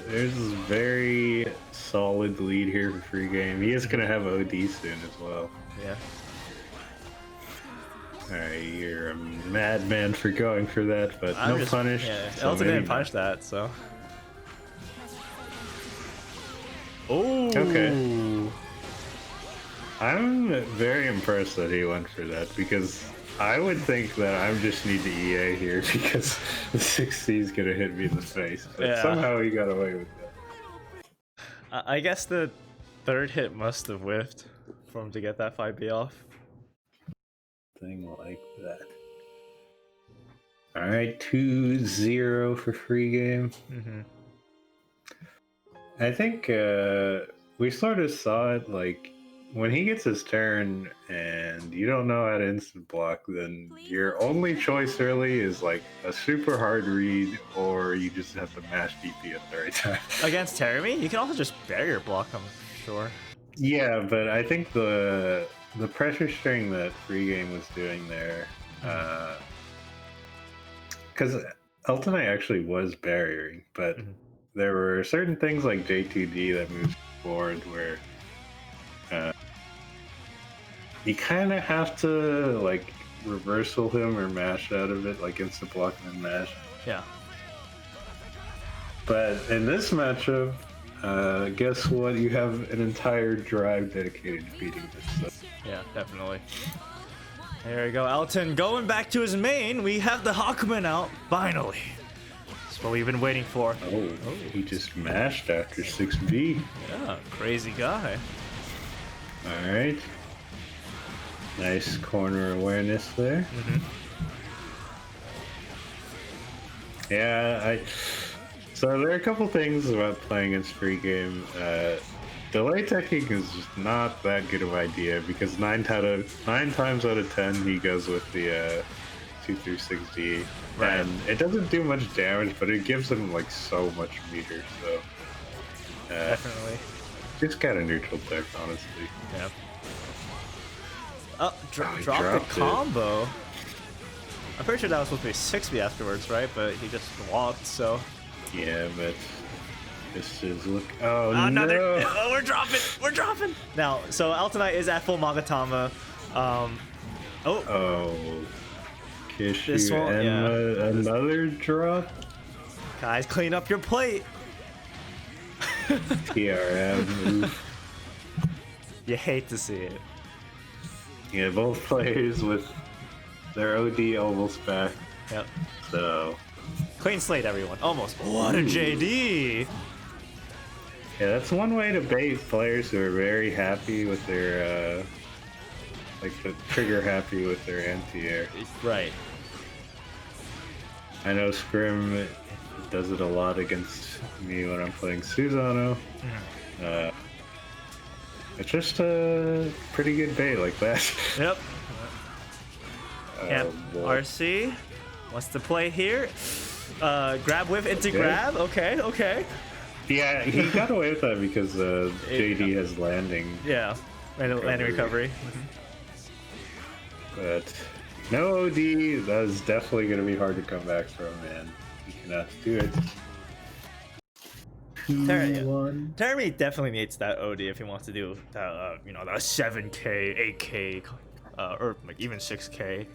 there's this very solid lead here for Freegame. He is going to have OD soon as well. Yeah. Alright, you're a madman for going for that, but no punish. Yeah, so Elton didn't punish that, so... Oh. Okay. I'm very impressed that he went for that because I would think that I just need the EA here because the 6C is gonna hit me in the face. But somehow he got away with that. I guess the third hit must have whiffed for him to get that 5B off. Thing like that. Alright, 2-0 for Freegame. I think we sort of saw it like when he gets his turn and you don't know how to instant block, then your only choice really is like a super hard read, or you just have to mash DP at the right time. Against Terumi, you can also just barrier block, I'm sure. Yeah, but I think the pressure string that Freegame was doing there, because Eltonite actually was barriering, but there were certain things like J2D that moves forward where you kind of have to like reversal him or mash out of it, like instant block and then mash. Yeah. But in this matchup, guess what? You have an entire drive dedicated to beating this. So. Yeah, definitely. There we go. Elton going back to his main. We have the Hakumen out, finally. That's what we've been waiting for. Oh, he just mashed after 6B. Yeah, crazy guy. Alright. Nice corner awareness there. Yeah, so there are a couple things about playing against Freegame. Delay teching is just not that good of an idea because 9 times out of 10 he goes with the 2 through 6D. Right. And it doesn't do much damage, but it gives him like so much meter, so Definitely. just got a neutral deck, honestly. Yeah. Oh, drop the dropped combo. I'm pretty sure that was supposed to be 6B afterwards, right? But he just walked, so. Yeah, but this is look. Oh, Another. no! Oh, we're dropping. We're dropping. Now, so Eltonite is at full Magatama. Oh, Kishu This one, and another drop. Guys, clean up your plate. TRM move. You hate to see it. Yeah, both players with their OD almost back. Yep. So Clean slate, everyone. Almost. What a JD. yeah, that's one way to bait players who are very happy with their like the trigger happy with their anti-air. Right. I know Scrim does it a lot against me when I'm playing Susano. It's just a pretty good bait like that. Yep. Yep. boy. RC. What's the play here? Grab whiff into grab. Okay, okay. Yeah, he got away with that because JD has landing. Yeah. Landing recovery. But no OD, that is definitely going to be hard to come back from, and he cannot do it. 2-1. Terumi definitely needs that OD if he wants to do that, you know, that 7K, 8K, or like even 6K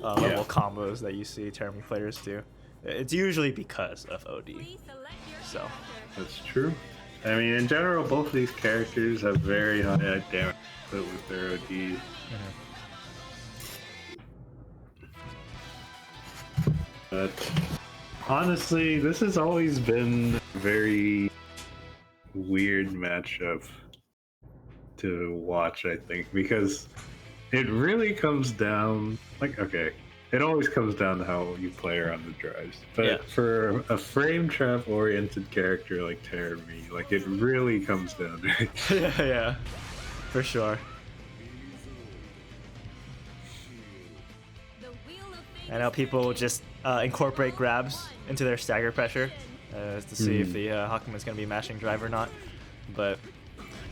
level combos that you see Terumi players do. It's usually because of OD. So That's true. I mean, in general, both of these characters have very high damage with their OD. But honestly, this has always been a very weird matchup to watch, I think, because it really comes down, like, okay, it always comes down to how you play around the drives. But for a frame trap oriented character like Terumi, like, it really comes down to it. yeah, for sure. I know people just incorporate grabs into their stagger pressure to see if the Hakumen's going to be mashing drive or not. But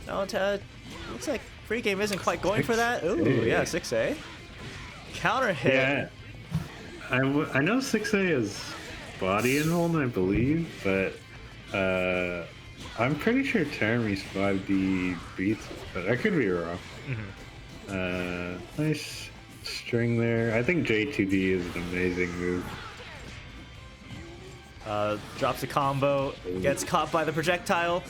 no, looks like Freegame isn't quite going for that. Ooh, yeah, 6A. Counter hit. Yeah. I know 6A is body and hold, I believe, but I'm pretty sure Terumi's 5D beats it, but I could be wrong. Nice string there. I think J2D is an amazing move. Drops a combo, gets caught by the projectile.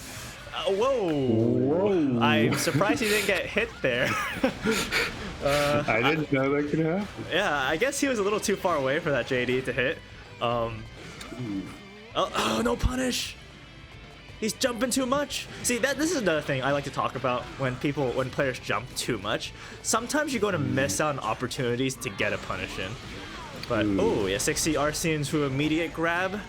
Whoa! I'm surprised he didn't get hit there. I didn't know that could happen. Yeah, I guess he was a little too far away for that JD to hit. Oh, no punish! He's jumping too much. See, this is another thing I like to talk about when players jump too much. Sometimes you're going to miss out on opportunities to get a punish in. But oh yeah, 6C RC into immediate grab.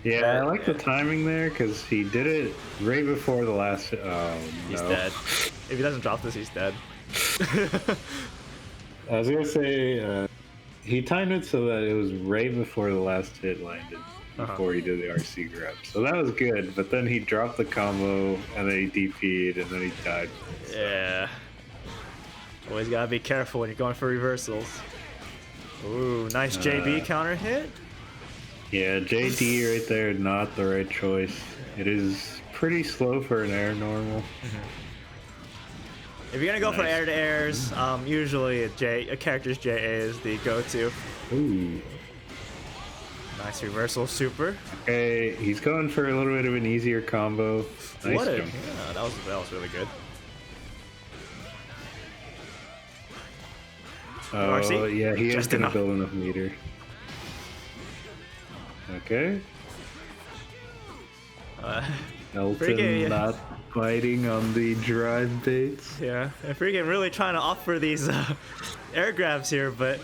Yeah, I like the timing there because he did it right before the last. Oh, He's no. dead. If he doesn't drop this, he's dead. I was gonna say he timed it so that it was right before the last hit landed, before he did the RC grab. So that was good. But then he dropped the combo, and then he DP'd, and then he died. Yeah. Always gotta be careful when you're going for reversals. Ooh, nice JB counter hit. Yeah, JD right there, not the right choice. It is pretty slow for an air normal. If you're gonna go for air to airs, usually a character's JA is the go-to. Ooh. Nice reversal super. Okay, he's going for a little bit of an easier combo. Nice What a, jump. yeah, that was really good. Oh, RC? yeah, he is Just gonna enough. build enough meter. Okay. Elton Freegame, not biting on the drive baits. yeah, and Freegame really trying to offer these air grabs here, but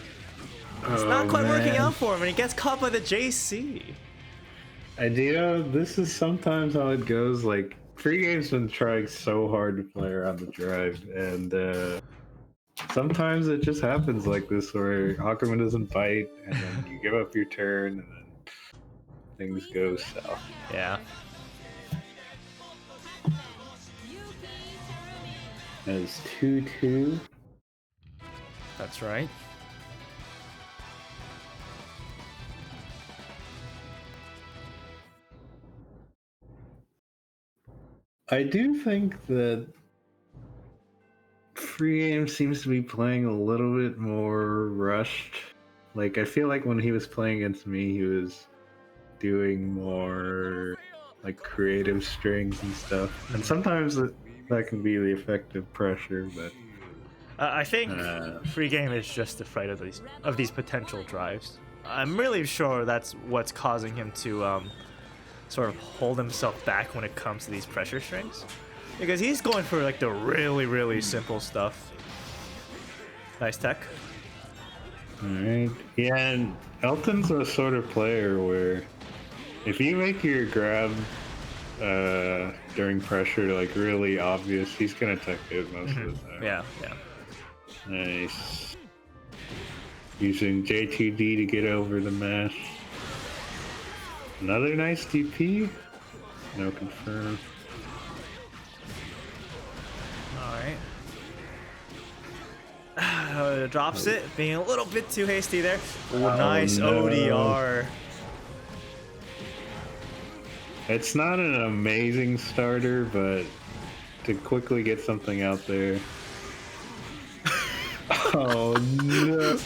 it's not quite working out for him, and he gets caught by the JC. And you know, this is sometimes how it goes. Like, Freegame's been trying so hard to play around the drive, and sometimes it just happens like this, where Hakumen doesn't bite, and then you give up your turn, and then things go south. Yeah. That is 2-2. That's right. I do think that Freegame seems to be playing a little bit more rushed. Like, I feel like when he was playing against me, he was doing more like creative strings and stuff. And sometimes that can be the effect of pressure, but I think Freegame is just afraid of these potential drives. I'm really sure that's what's causing him to sort of hold himself back when it comes to these pressure strings, because he's going for like the really simple stuff. Nice tech. alright. Yeah, and Elton's a sort of player where if you make your grab during pressure like really obvious, he's gonna tech it most of the time. Yeah. Nice. Using J2D to get over the mash. Another nice DP. No confirm. Alright. Drops it, being a little bit too hasty there. Ooh, Oh, nice no. ODR. It's not an amazing starter, but to quickly get something out there. Oh no!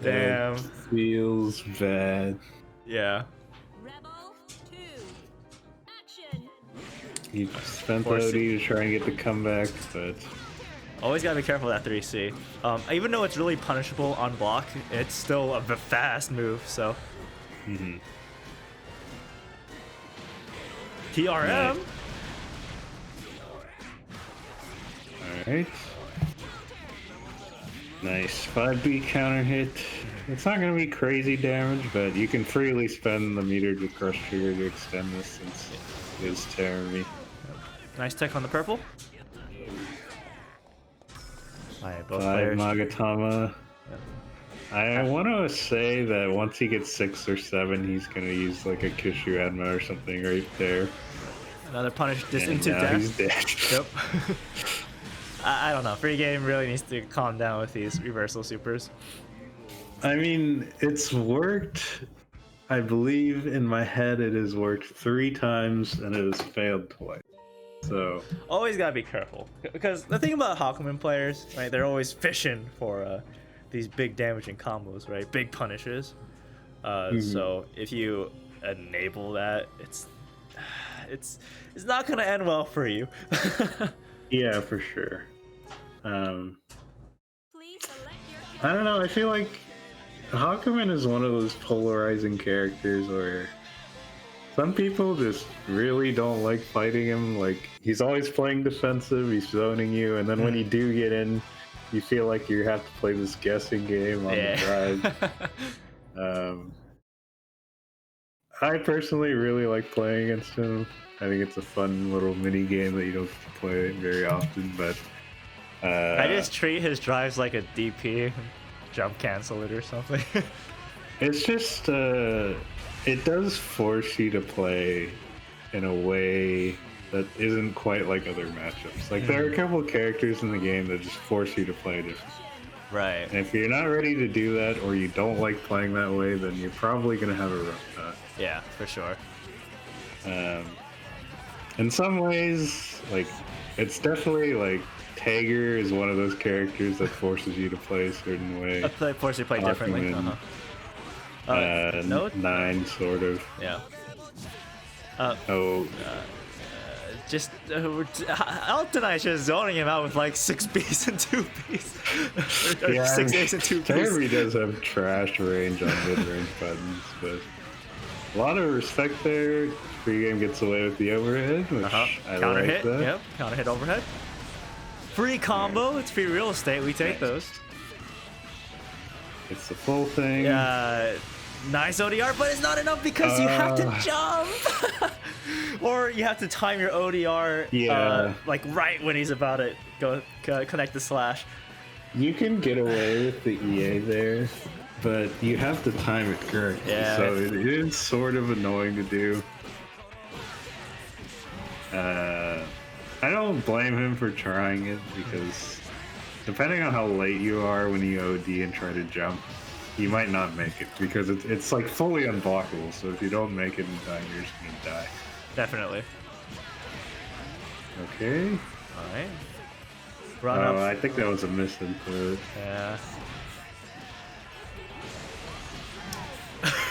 Damn. That feels bad. Yeah. Rebel 2. Action. You spent the Force OD to try and get the comeback, but Always gotta be careful with that 3C. Even though it's really punishable on block, it's still a fast move, so. TRM? alright. Nice 5B counter hit. It's not going to be crazy damage, but you can freely spend the meter to crush trigger to extend this since it is Terumi. Nice tech on the purple. Alright, both 5 players. Magatama. I want to say that once he gets 6 or 7, he's going to use like a Kishu Adma or something right there. Another punish just And into now death. he's dead. Yep. I don't know. Freegame really needs to calm down with these reversal supers. I mean, it's worked. I believe in my head it has worked 3 times and it has failed twice. So Always gotta be careful, because the thing about Hakumen players, right? They're always fishing for these big damaging combos, right? Big punishes. So if you enable that, it's not gonna end well for you. yeah, for sure. Please select your I don't know. I feel like Hakumen is one of those polarizing characters where some people just really don't like fighting him. Like, he's always playing defensive, he's zoning you, and then when you do get in, you feel like you have to play this guessing game on the drive. Um, I personally really like playing against him. I think it's a fun little mini game that you don't get to play very often, but I just treat his drives like a DP, jump cancel it or something. it's just it does force you to play in a way that isn't quite like other matchups. Like there are a couple of characters in the game that just force you to play different. Right. And if you're not ready to do that, or you don't like playing that way, then you're probably gonna have a rough time. Yeah, for sure. In some ways, like it's definitely like Tager is one of those characters that forces you to play a certain way. Force you to play differently. Hakumen, No. 9 sort of. Yeah. Just Eltonite just zoning him out with like 6 Bs and 2 Bs. Or Yeah, 6 A's and 2 Bs. Terumi does have trash range on mid-range buttons, but a lot of respect there. Freegame gets away with the overhead, which I Counter like hit. that. Yep. Counter hit overhead. Free combo. It's free real estate. We take those. It's the full thing. Nice ODR, but it's not enough because you have to jump. Or you have to time your ODR like right when he's about to go connect the slash. You can get away with the EA there, but you have to time it correctly. Yeah. So it is sort of annoying to do. I don't blame him for trying it because depending on how late you are when you OD and try to jump, you might not make it because it's like fully unblockable. So if you don't make it in time, you're just gonna die. Definitely. Okay. All right. Run up. I think that was a misinput. Yeah.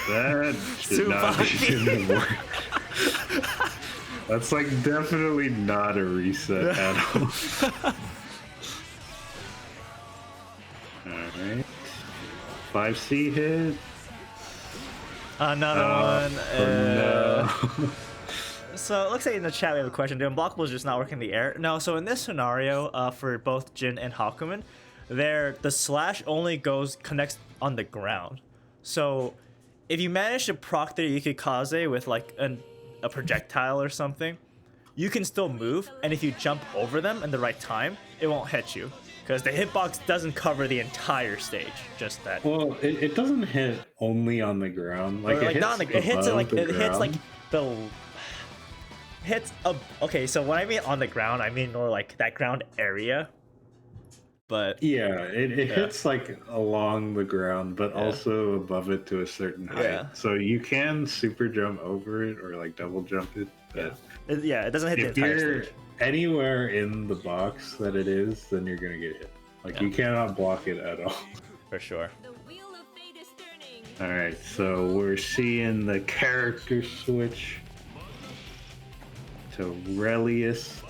That shouldn't work. That's like definitely not a reset at all. Alright. 5C hit. Another one. No. So it looks like in the chat we have a question. Do unblockables just not work in the air? No, so in this scenario, for both Jin and Hakumen, the slash only connects on the ground. So if you manage to proc their Yukikaze with like a projectile or something, you can still move, and if you jump over them in the right time, it won't hit you. Because the hitbox doesn't cover the entire stage, just that. Well, it doesn't hit only on the ground. Like, Or, like not on the, it hits above like the it hits like ground. the hits up. Okay, so when I mean on the ground, I mean more like that ground area. But Yeah, it hits like along the ground, but also above it to a certain height. Yeah. So you can super jump over it or like double jump it. But it doesn't hit the if entire you're stage. anywhere in the box that it is, then you're gonna get hit. Like you cannot block it at all. For sure. The wheel of fate is turning. All right, so we're seeing the character switch to Relius.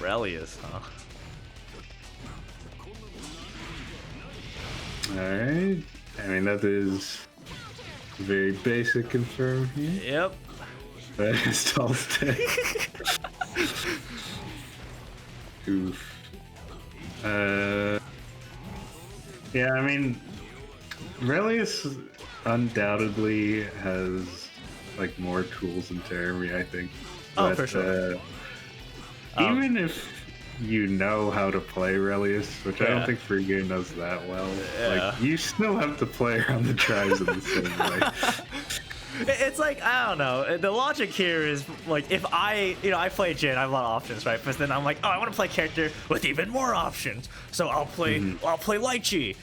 Relius, huh? All right, I mean that is very basic confirm here. Yep. That is tall stick. Oof. Yeah, I mean, Relius undoubtedly has like more tools than Terumi, I think. Oh, for sure. Even if you know how to play Relius, which I Yeah. don't think Freegame does that well, Yeah. like you still have to play around the tribes in the same way. It's like, I don't know. The logic here is like, if I play Jin, I have a lot of options, right? But then I'm like, oh, I want to play a character with even more options. So I'll play Lychee.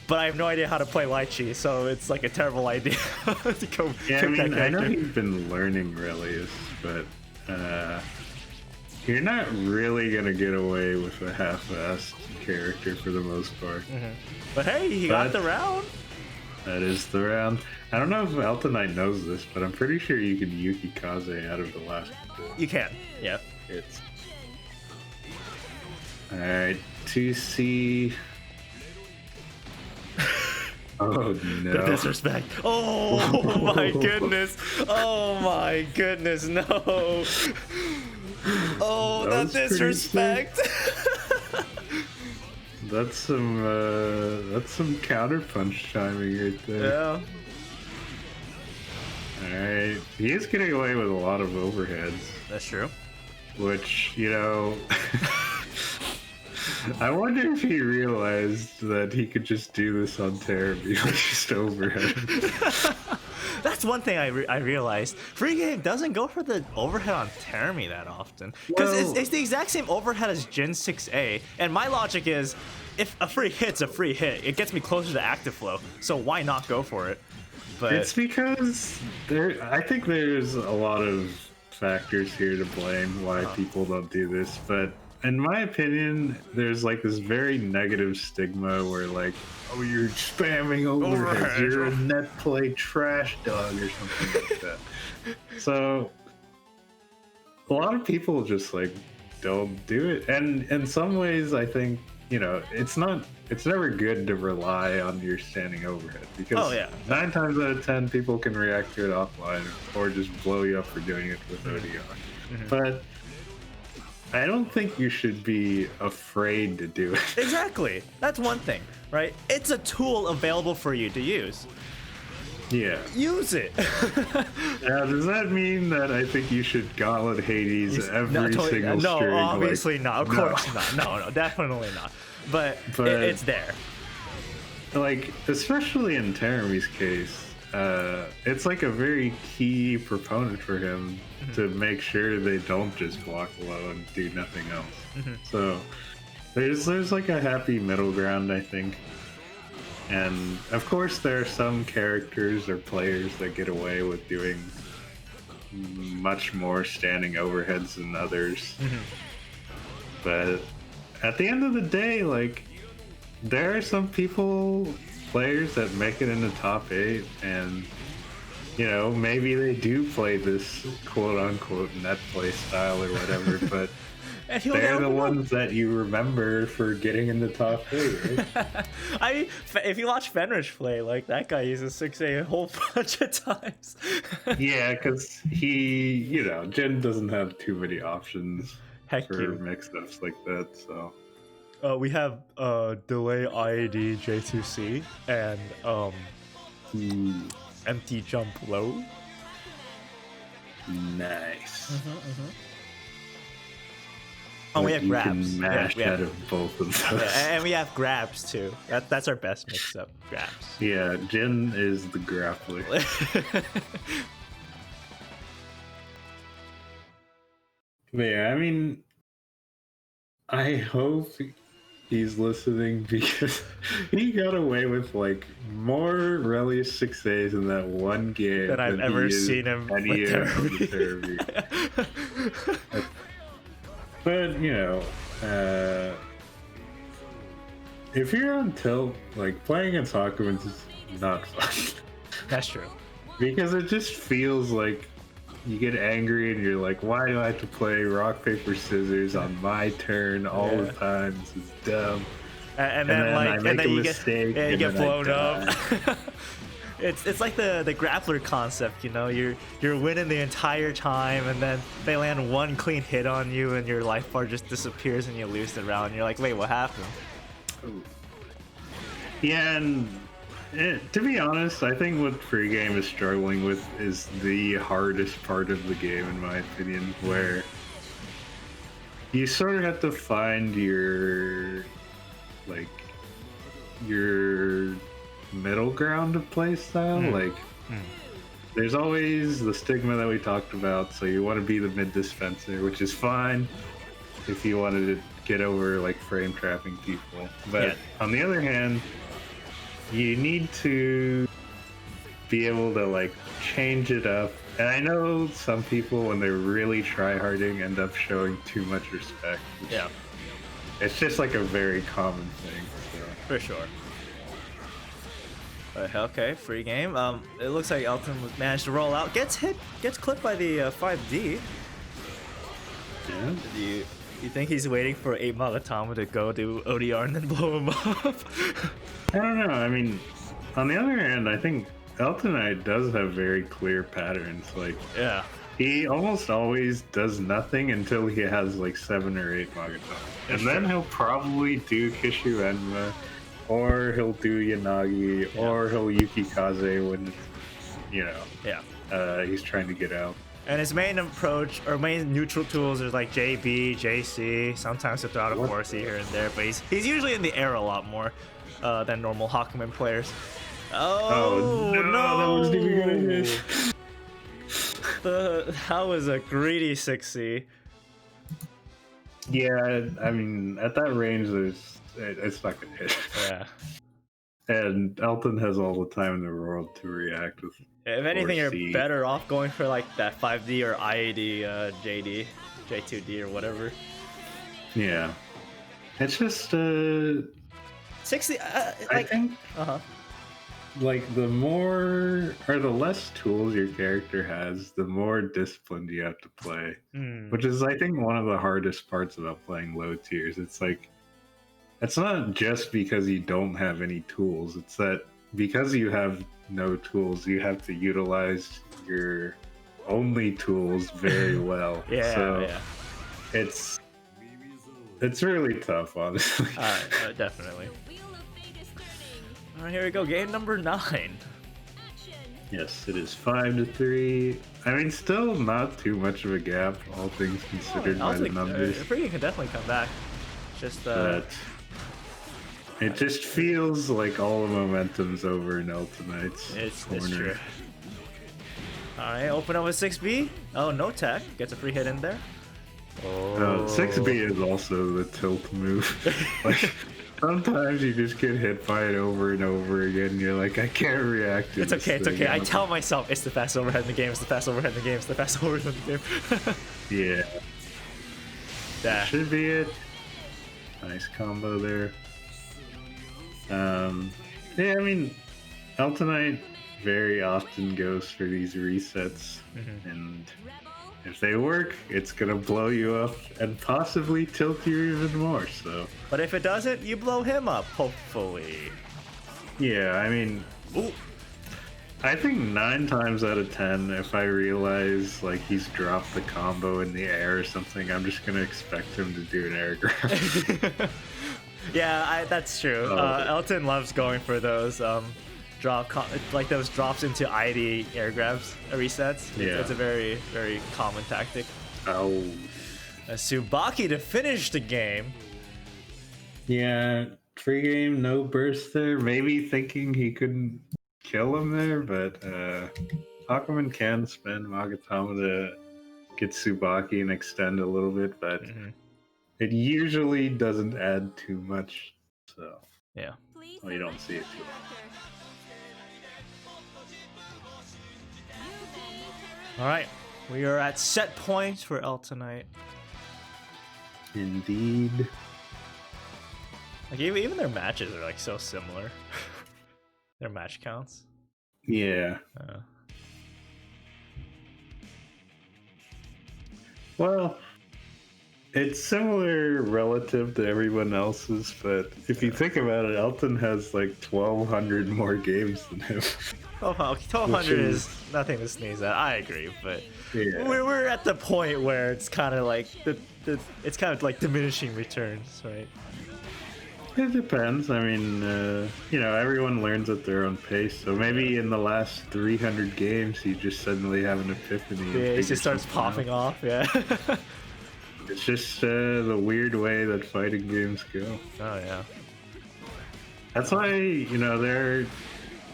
But I have no idea how to play Lychee, so it's like a terrible idea to go Yeah, I pick mean, that I know character. you've been learning Relius, but you're not really gonna get away with a half-assed character for the most part. But hey, he got the round. That is the round. I don't know if Eltonite knows this, but I'm pretty sure you can Yuki Kaze out of the last two You can. Yeah. hits. Alright, 2C. Oh The no. disrespect. Oh my goodness. Oh my goodness. No. Oh, That the was pretty disrespect. That's some counterpunch timing right there. Yeah. Alright. He is getting away with a lot of overheads. That's true. Which, you know, I wonder if he realized that he could just do this on Terumi, just overhead. That's one thing I realized. Freegame doesn't go for the overhead on Terumi that often. Because Well- it's the exact same overhead as Gen 6A. And my logic is, if a free hit's a free hit, it gets me closer to active flow. So why not go for it? But It's because I think there's a lot of factors here to blame why people don't do this, but in my opinion, there's like this very negative stigma where like, oh, you're spamming overheads, you're a net play trash dog or something like that. So a lot of people just like don't do it, and in some ways, I think, you know, it's never good to rely on your standing overhead because 9 times out of 10 people can react to it offline or just blow you up for doing it with ODR. But I don't think you should be afraid to do it. exactly. That's one thing, right? It's a tool available for you to use. Yeah. Use it. Now, does that mean that I think you should Gauntlet Hades every single no, string? obviously like, not. Of course not. No, definitely not. But it's there. Like, especially in Terumi's case, it's like a very key proponent for him to make sure they don't just block low and do nothing else. So there's like a happy middle ground, I think. And of course there are some characters or players that get away with doing much more standing overheads than others. But at the end of the day, like, there are some players that make it in the top 8, and you know, maybe they do play this quote-unquote net play style or whatever, but they're the ones that you remember for getting in the top 8, right? If you watch Fenrich play, like, that guy uses 6A a whole bunch of times. Yeah, because he, you know, Jin doesn't have too many options for mix-ups like that, so... We have delay IAD J2C and empty jump low. Nice. Oh, we have grabs. You can mash out of both of those. Yeah, and we have grabs too. That's our best mix-up. Grabs. Yeah, Jin is the grappler. But yeah, I mean, I hope he's listening because he got away with like more Relius 6As in that one game than I've ever seen him with Terumi. But you know, if you're on tilt, like, playing against Hakumen is not fun. That's true. Because it just feels like you get angry and you're like, why do I have to play rock, paper, scissors on my turn all the time? This is dumb. And then you get blown up. It's like the grappler concept, you know. You're winning the entire time, and then they land one clean hit on you, and your life bar just disappears, and you lose the round. And you're like, wait, what happened? Yeah, and to be honest, I think what Freegame is struggling with is the hardest part of the game, in my opinion, where you sort of have to find your middle ground of play style. There's always the stigma that we talked about, so you want to be the mid dispenser, which is fine if you wanted to get over like frame trapping people, but on the other hand, you need to be able to like change it up. And I know some people, when they're really tryharding, end up showing too much respect. Yeah, it's just like a very common thing. So. For sure. Okay, free game. It looks like Elton managed to roll out. Gets clipped by the 5D. Yeah. You think he's waiting for 8 Magatama to go do ODR and then blow him up? I don't know. I mean, on the other hand, I think Eltonite does have very clear patterns. Like, He almost always does nothing until he has like 7 or 8 Magatama. And then he'll probably do Kishuenma, or he'll do Yanagi, or he'll Yukikaze when, you know, he's trying to get out. And his main approach, or main neutral tools, are like JB, JC, sometimes he'll throw out a Forcey here and there, but he's usually in the air a lot more than normal Hakumen players. Oh, no! That wasn't even gonna hit. That was a greedy 6C. Yeah, I mean, at that range, it's not gonna hit. Yeah. And Elton has all the time in the world to react with. If anything, 4C. you're better off going for like that 5D or IAD JD, J2D or whatever. Yeah. It's just 60. I think Uh-huh. like the more or the less tools your character has, the more disciplined you have to play. Which is, I think, one of the hardest parts about playing low tiers. It's like, it's not just because you don't have any tools, it's that because you have no tools, you have to utilize your only tools very well. It's really tough, honestly. Definitely. All right, here we go. Game number 9. Yes, it is 5-3. I mean, still not too much of a gap, all things considered by the numbers. Freegame can definitely come back. Just But it just feels like all the momentum's over in Eltonite's corner. It's true. All right, open up with 6B. Oh, no tech. Gets a free hit in there. 6B is also the tilt move. Like, sometimes you just get hit by it over and over again, and you're like, I can't react to It's this okay, it's thing. okay. I tell myself it's the fast overhead in the game, it's the fast overhead in the game, it's the fast overhead in the game. Yeah. Yeah. Should be it. Nice combo there. Yeah, I mean, Eltonite very often goes for these resets, and if they work, it's gonna blow you up and possibly tilt you even more. So, but if it doesn't, you blow him up, hopefully. Yeah, I mean, I think 9 times out of 10, if I realize like he's dropped the combo in the air or something, I'm just gonna expect him to do an air grab. Yeah, that's true. Elton loves going for those like those drops into ID air grabs resets. Yeah. It's a very, very common tactic. Oh. Tsubaki to finish the game. Yeah, Freegame, no burst there. Maybe thinking he couldn't kill him there, but Hakumen can spend Magatama to get Tsubaki and extend a little bit, but it usually doesn't add too much. So yeah, well, you don't see it too often. All right, we are at set points for Eltonite. Indeed. Like even their matches are like so similar. Their match counts. Yeah. Well, it's similar relative to everyone else's, but if you think about it, Elton has like 1,200 more games than him. 1,200 is nothing to sneeze at. I agree, but we're at the point where it's kind of like it's kind of like diminishing returns, right? It depends. I mean, everyone learns at their own pace. So maybe in the last 300 games, you just suddenly have an epiphany. Yeah, it just starts popping off. Yeah. It's just the weird way that fighting games go. Oh yeah. That's why there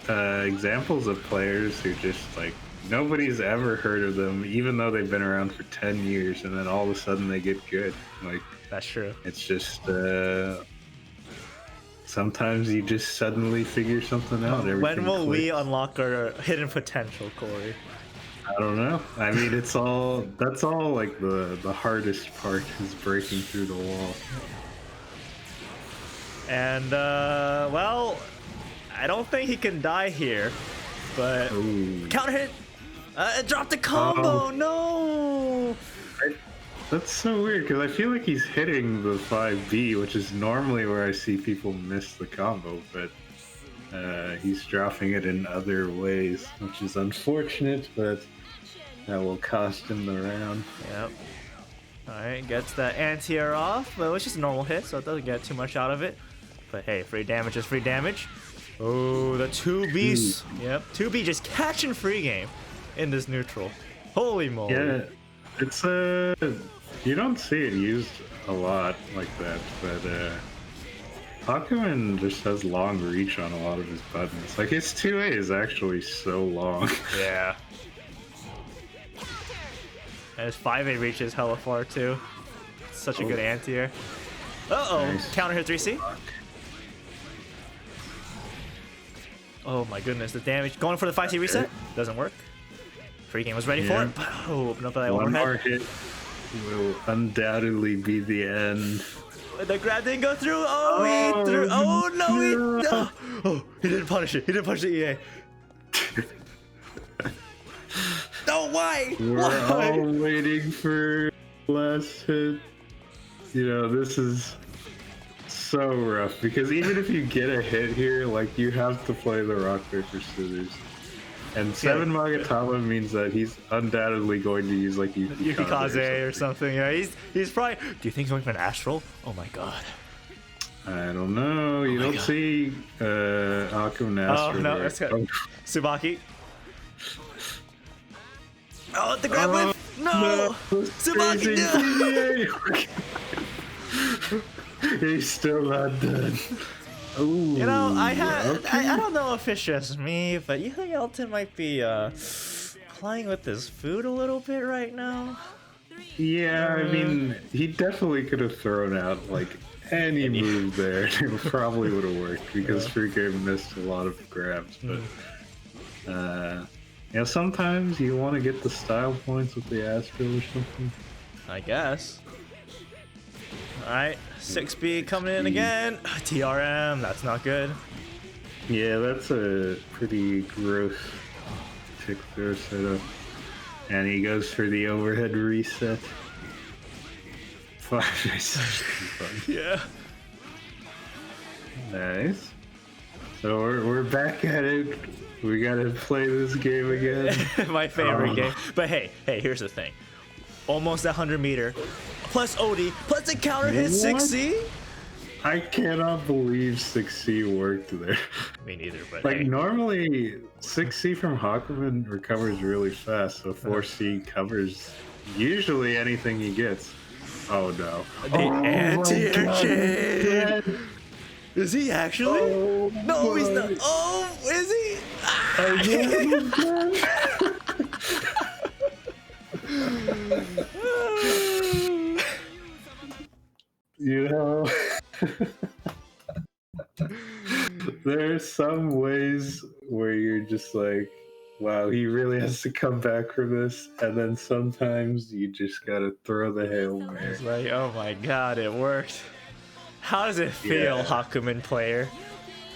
are examples of players who just like nobody's ever heard of them, even though they've been around for 10 years, and then all of a sudden they get good. Like that's true. It's just. Sometimes you just suddenly figure something out. When will we unlock our hidden potential, Corey? I don't know. I mean, that's all like the hardest part is breaking through the wall. And well, I don't think he can die here, but counter hit, drop the combo. No. That's so weird because I feel like he's hitting the 5B, which is normally where I see people miss the combo, but he's dropping it in other ways, which is unfortunate, but That will cost him the round. Yep. Alright, gets that anti-air off, but it's just a normal hit, so it doesn't get too much out of it. But hey, free damage is free damage. Oh, the 2Bs. Yep, 2B just catching free game in this neutral. Holy moly. Yeah, it's you don't see it used a lot like that, but Hakumen just has long reach on a lot of his buttons. Like his 2A is actually so long. Yeah. And his 5A reaches hella far too. Such a good anti-air. Uh-oh, Nice. counter hit 3C. Oh my goodness, the damage. Going for the 5C reset. Doesn't work. Free game was ready for it, but open up that One more overhead. hit will undoubtedly be the end. The grab didn't go through. Oh, he threw. Oh no, he. No. Oh, he didn't punish it. He didn't punish the EA. No, why? We're Why? all waiting for last hit. You know, this is so rough because even if you get a hit here, like you have to play the rock paper scissors. And 7 Magatama means that he's undoubtedly going to use like Yukikaze or something. Yeah, he's probably. Do you think he's going for an astral? Oh my god. I don't know. You don't see Hakumen Oh no, that's good. Subaki. Oh, the grab whip! No! Subaki, no! He's still not done. Ooh, You know, I okay. don't know if it's just me, but you think Elton might be playing with his food a little bit right now? Yeah, I mean, he definitely could have thrown out like any move there. It probably would have worked because Freegame missed a lot of grabs. But you know, sometimes you want to get the style points with the Astro or something. I guess. Alright, 6B coming in again. TRM, that's not good. Yeah, that's a pretty gross tick there setup. And he goes for the overhead reset. 5 Yeah. Nice. So we're back at it. We gotta play this game again. My favorite game. But hey, here's the thing. Almost 100 meter. Plus OD, plus a counter hit 6C? I cannot believe 6C worked there. Me neither, but Like hey. normally 6C from Hakumen recovers really fast, so 4C covers usually anything he gets. Oh no. The anti-air chain! God. Is he actually? Oh No, he's my- not. Oh, is he? You know, there's some ways where you're just like, wow, he really has to come back from this, and then sometimes you just gotta throw the Hail Mary. It's like, oh my god, it worked. How does it feel, Yeah. Hakumen player?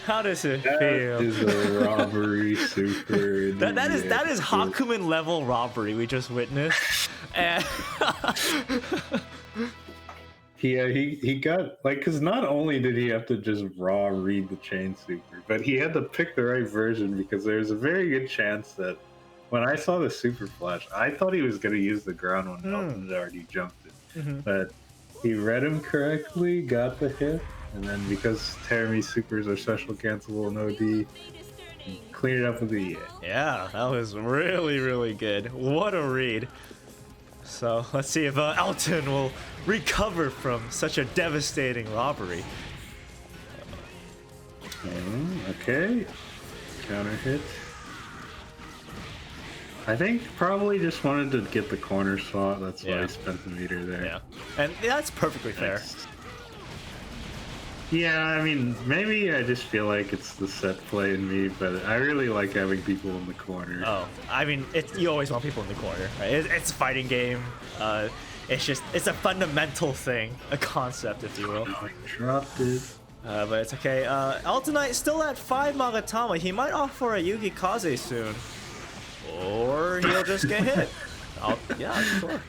How does it That feel? is a robbery super. That is idiot. Hakumen level robbery we just witnessed. And He got like, because not only did he have to just raw read the chain super, but he had to pick the right version because there's a very good chance that when I saw the super flash, I thought he was going to use the ground one. Elton had already jumped it, but he read him correctly, got the hit, and then because Terumi supers are special cancelable and OD, he cleared it up with the EA. yeah, that was really, really good. What a read. So let's see if Elton will recover from such a devastating robbery. Okay, counter hit. I think probably just wanted to get the corner spot. That's why Yeah. I spent the meter there. Yeah, and that's perfectly fair. Nice. Yeah, I mean, maybe I just feel like it's the set play in me, but I really like having people in the corner. Oh, I mean, you always want people in the corner, right? It's a fighting game. It's a fundamental thing, a concept, if you will. Oh, I dropped it. But it's okay. Eltonite still at 5 Magatama. He might opt for a Yugi Kaze soon. Or he'll just get hit. Yeah, sure.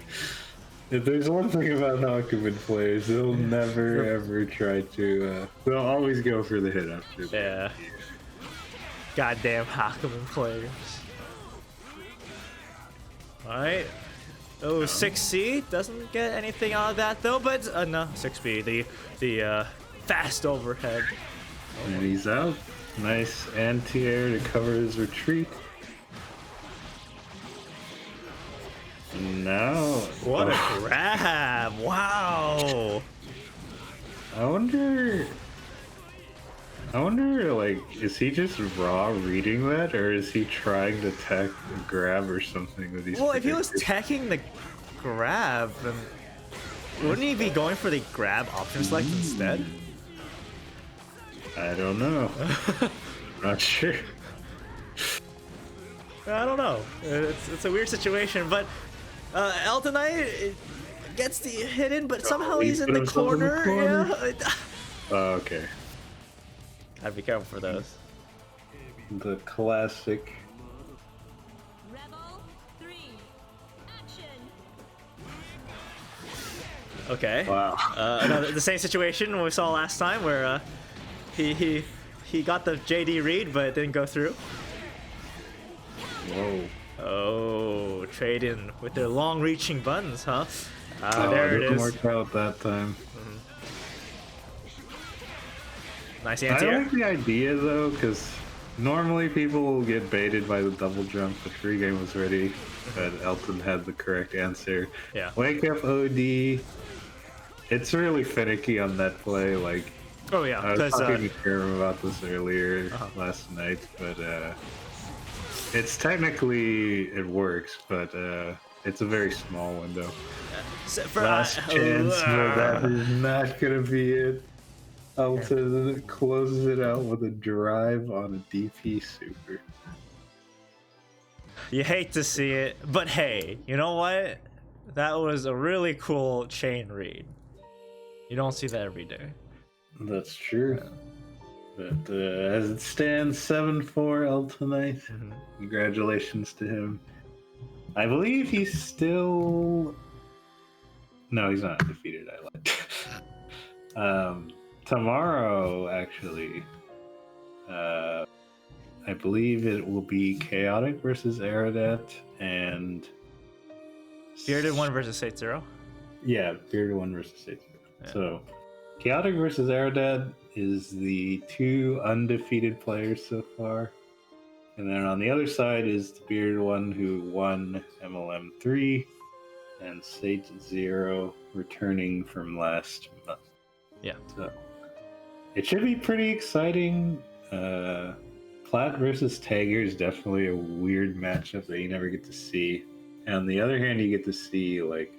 If there's one thing about Hakumen players, they'll never ever try to. They'll always go for the hit after. Yeah. Goddamn Hakumen players. All right. Oh, 6C doesn't get anything out of that though, but no, 6B, the fast overhead. And he's out. Nice anti-air to cover his retreat. Now, What a grab! Wow. I wonder, like, is he just raw reading that, or is he trying to tech a grab or something with these? Well, if he was predictors? teching the grab, then wouldn't he be going for the grab option select instead? I don't know. Not sure. I don't know. It's a weird situation, but Eltonite gets the hit in, but somehow he he's in put the himself in the corner. corner? Yeah. Oh, okay. I'd be careful for those. The classic. Rebel 3. Action. Okay. Wow. The same situation we saw last time, where he got the JD read, but it didn't go through. Whoa. Oh, trade in with their long-reaching buttons, huh? Oh, There it didn't is. work out that time. Nice I anti-air. like the idea though, because normally people will get baited by the double jump. The Freegame was ready, but Elton had the correct answer. Yeah. Wake up OD. It's really finicky on that play. Like, Oh yeah, I was because talking to Terumi about this earlier last night, but it's technically it works, but it's a very small window. Last chance, but that is not gonna be it. Elton closes it out with a drive on a DP super. you hate to see it, but hey, you know what? That was a really cool chain read. You don't see that every day. That's true. But as it stands, 7-4 Eltonite. Congratulations to him. I believe he's still. No, he's not defeated. I lied. Tomorrow, actually, I believe it will be Chaotic versus Aradat and Bearded 1 versus 8-0. Yeah, Bearded 1 versus 8-0. Yeah. So, Chaotic versus Aradat is the two undefeated players so far. And then on the other side is the Bearded One who won MLM 3 and Sage 0 returning from last month. Yeah. So, it should be pretty exciting. Plat versus Tiger is definitely a weird matchup that you never get to see. And on the other hand, you get to see, like,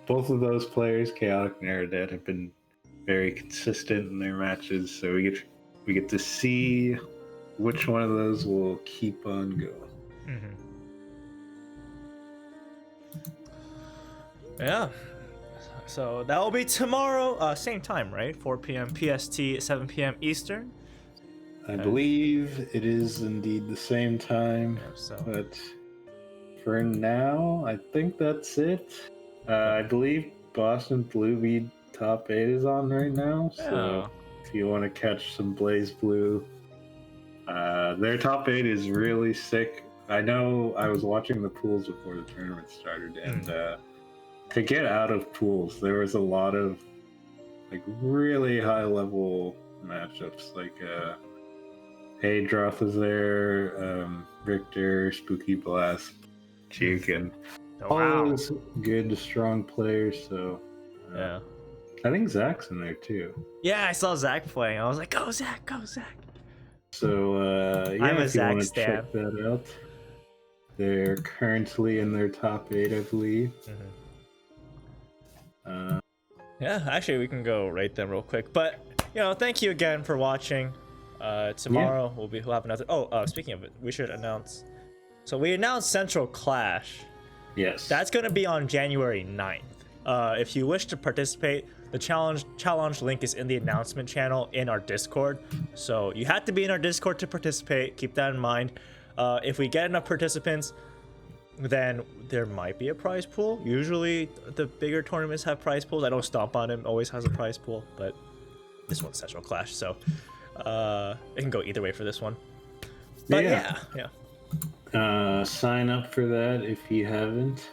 both of those players, Chaotic and Aradat, have been very consistent in their matches, so we get to see which one of those will keep on going. Yeah. So that will be tomorrow, same time, right? 4 p.m. PST, 7 p.m. Eastern. I believe it is indeed the same time, Yeah, so but for now, I think that's it. I believe Boston Blue Bead top 8 is on right now, so if you want to catch some Blaze Blue, their top 8 is really sick. I know I was watching the pools before the tournament started, and to get out of pools, there was a lot of like really high level matchups. Like Haydroth was there, Richter, Spooky Blast, Jukin. All those good, strong players. So yeah. I think Zach's in there too. Yeah, I saw Zach playing. I was like, go Zach, go Zach. So yeah, I'm a if you Zach want to stan. check that out, they're currently in their top 8, I believe. Yeah, actually, we can go rate them real quick. But thank you again for watching. Tomorrow we'll have another. Oh, speaking of it, we should announce. So we announced Central Clash. Yes. That's going to be on January 9th. If you wish to participate, the challenge link is in the announcement channel in our Discord. So you have to be in our Discord to participate. Keep that in mind. If we get enough participants, then there might be a prize pool. Usually the bigger tournaments have prize pools. I know Stomp on Him always has a prize pool, but this one's Central Clash, so it can go either way for this one. But yeah. Sign up for that if you haven't.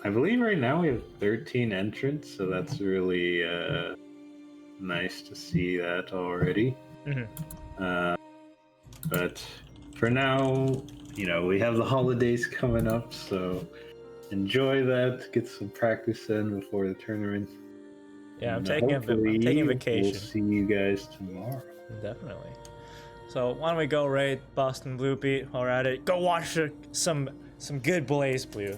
I believe right now we have 13 entrants, so that's really nice to see that already. But for now, we have the holidays coming up, so enjoy that. Get some practice in before the tournament. Yeah, I'm And taking hopefully vacation. We'll see you guys tomorrow. Definitely. So why don't we go raid Boston Blue Beat while we're at it? Go watch some good Blaze Blue.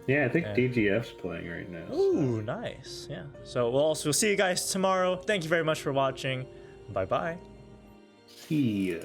Yeah, I think DGF's playing right now. Ooh, nice. Yeah. So we'll see you guys tomorrow. Thank you very much for watching. Bye bye. See ya.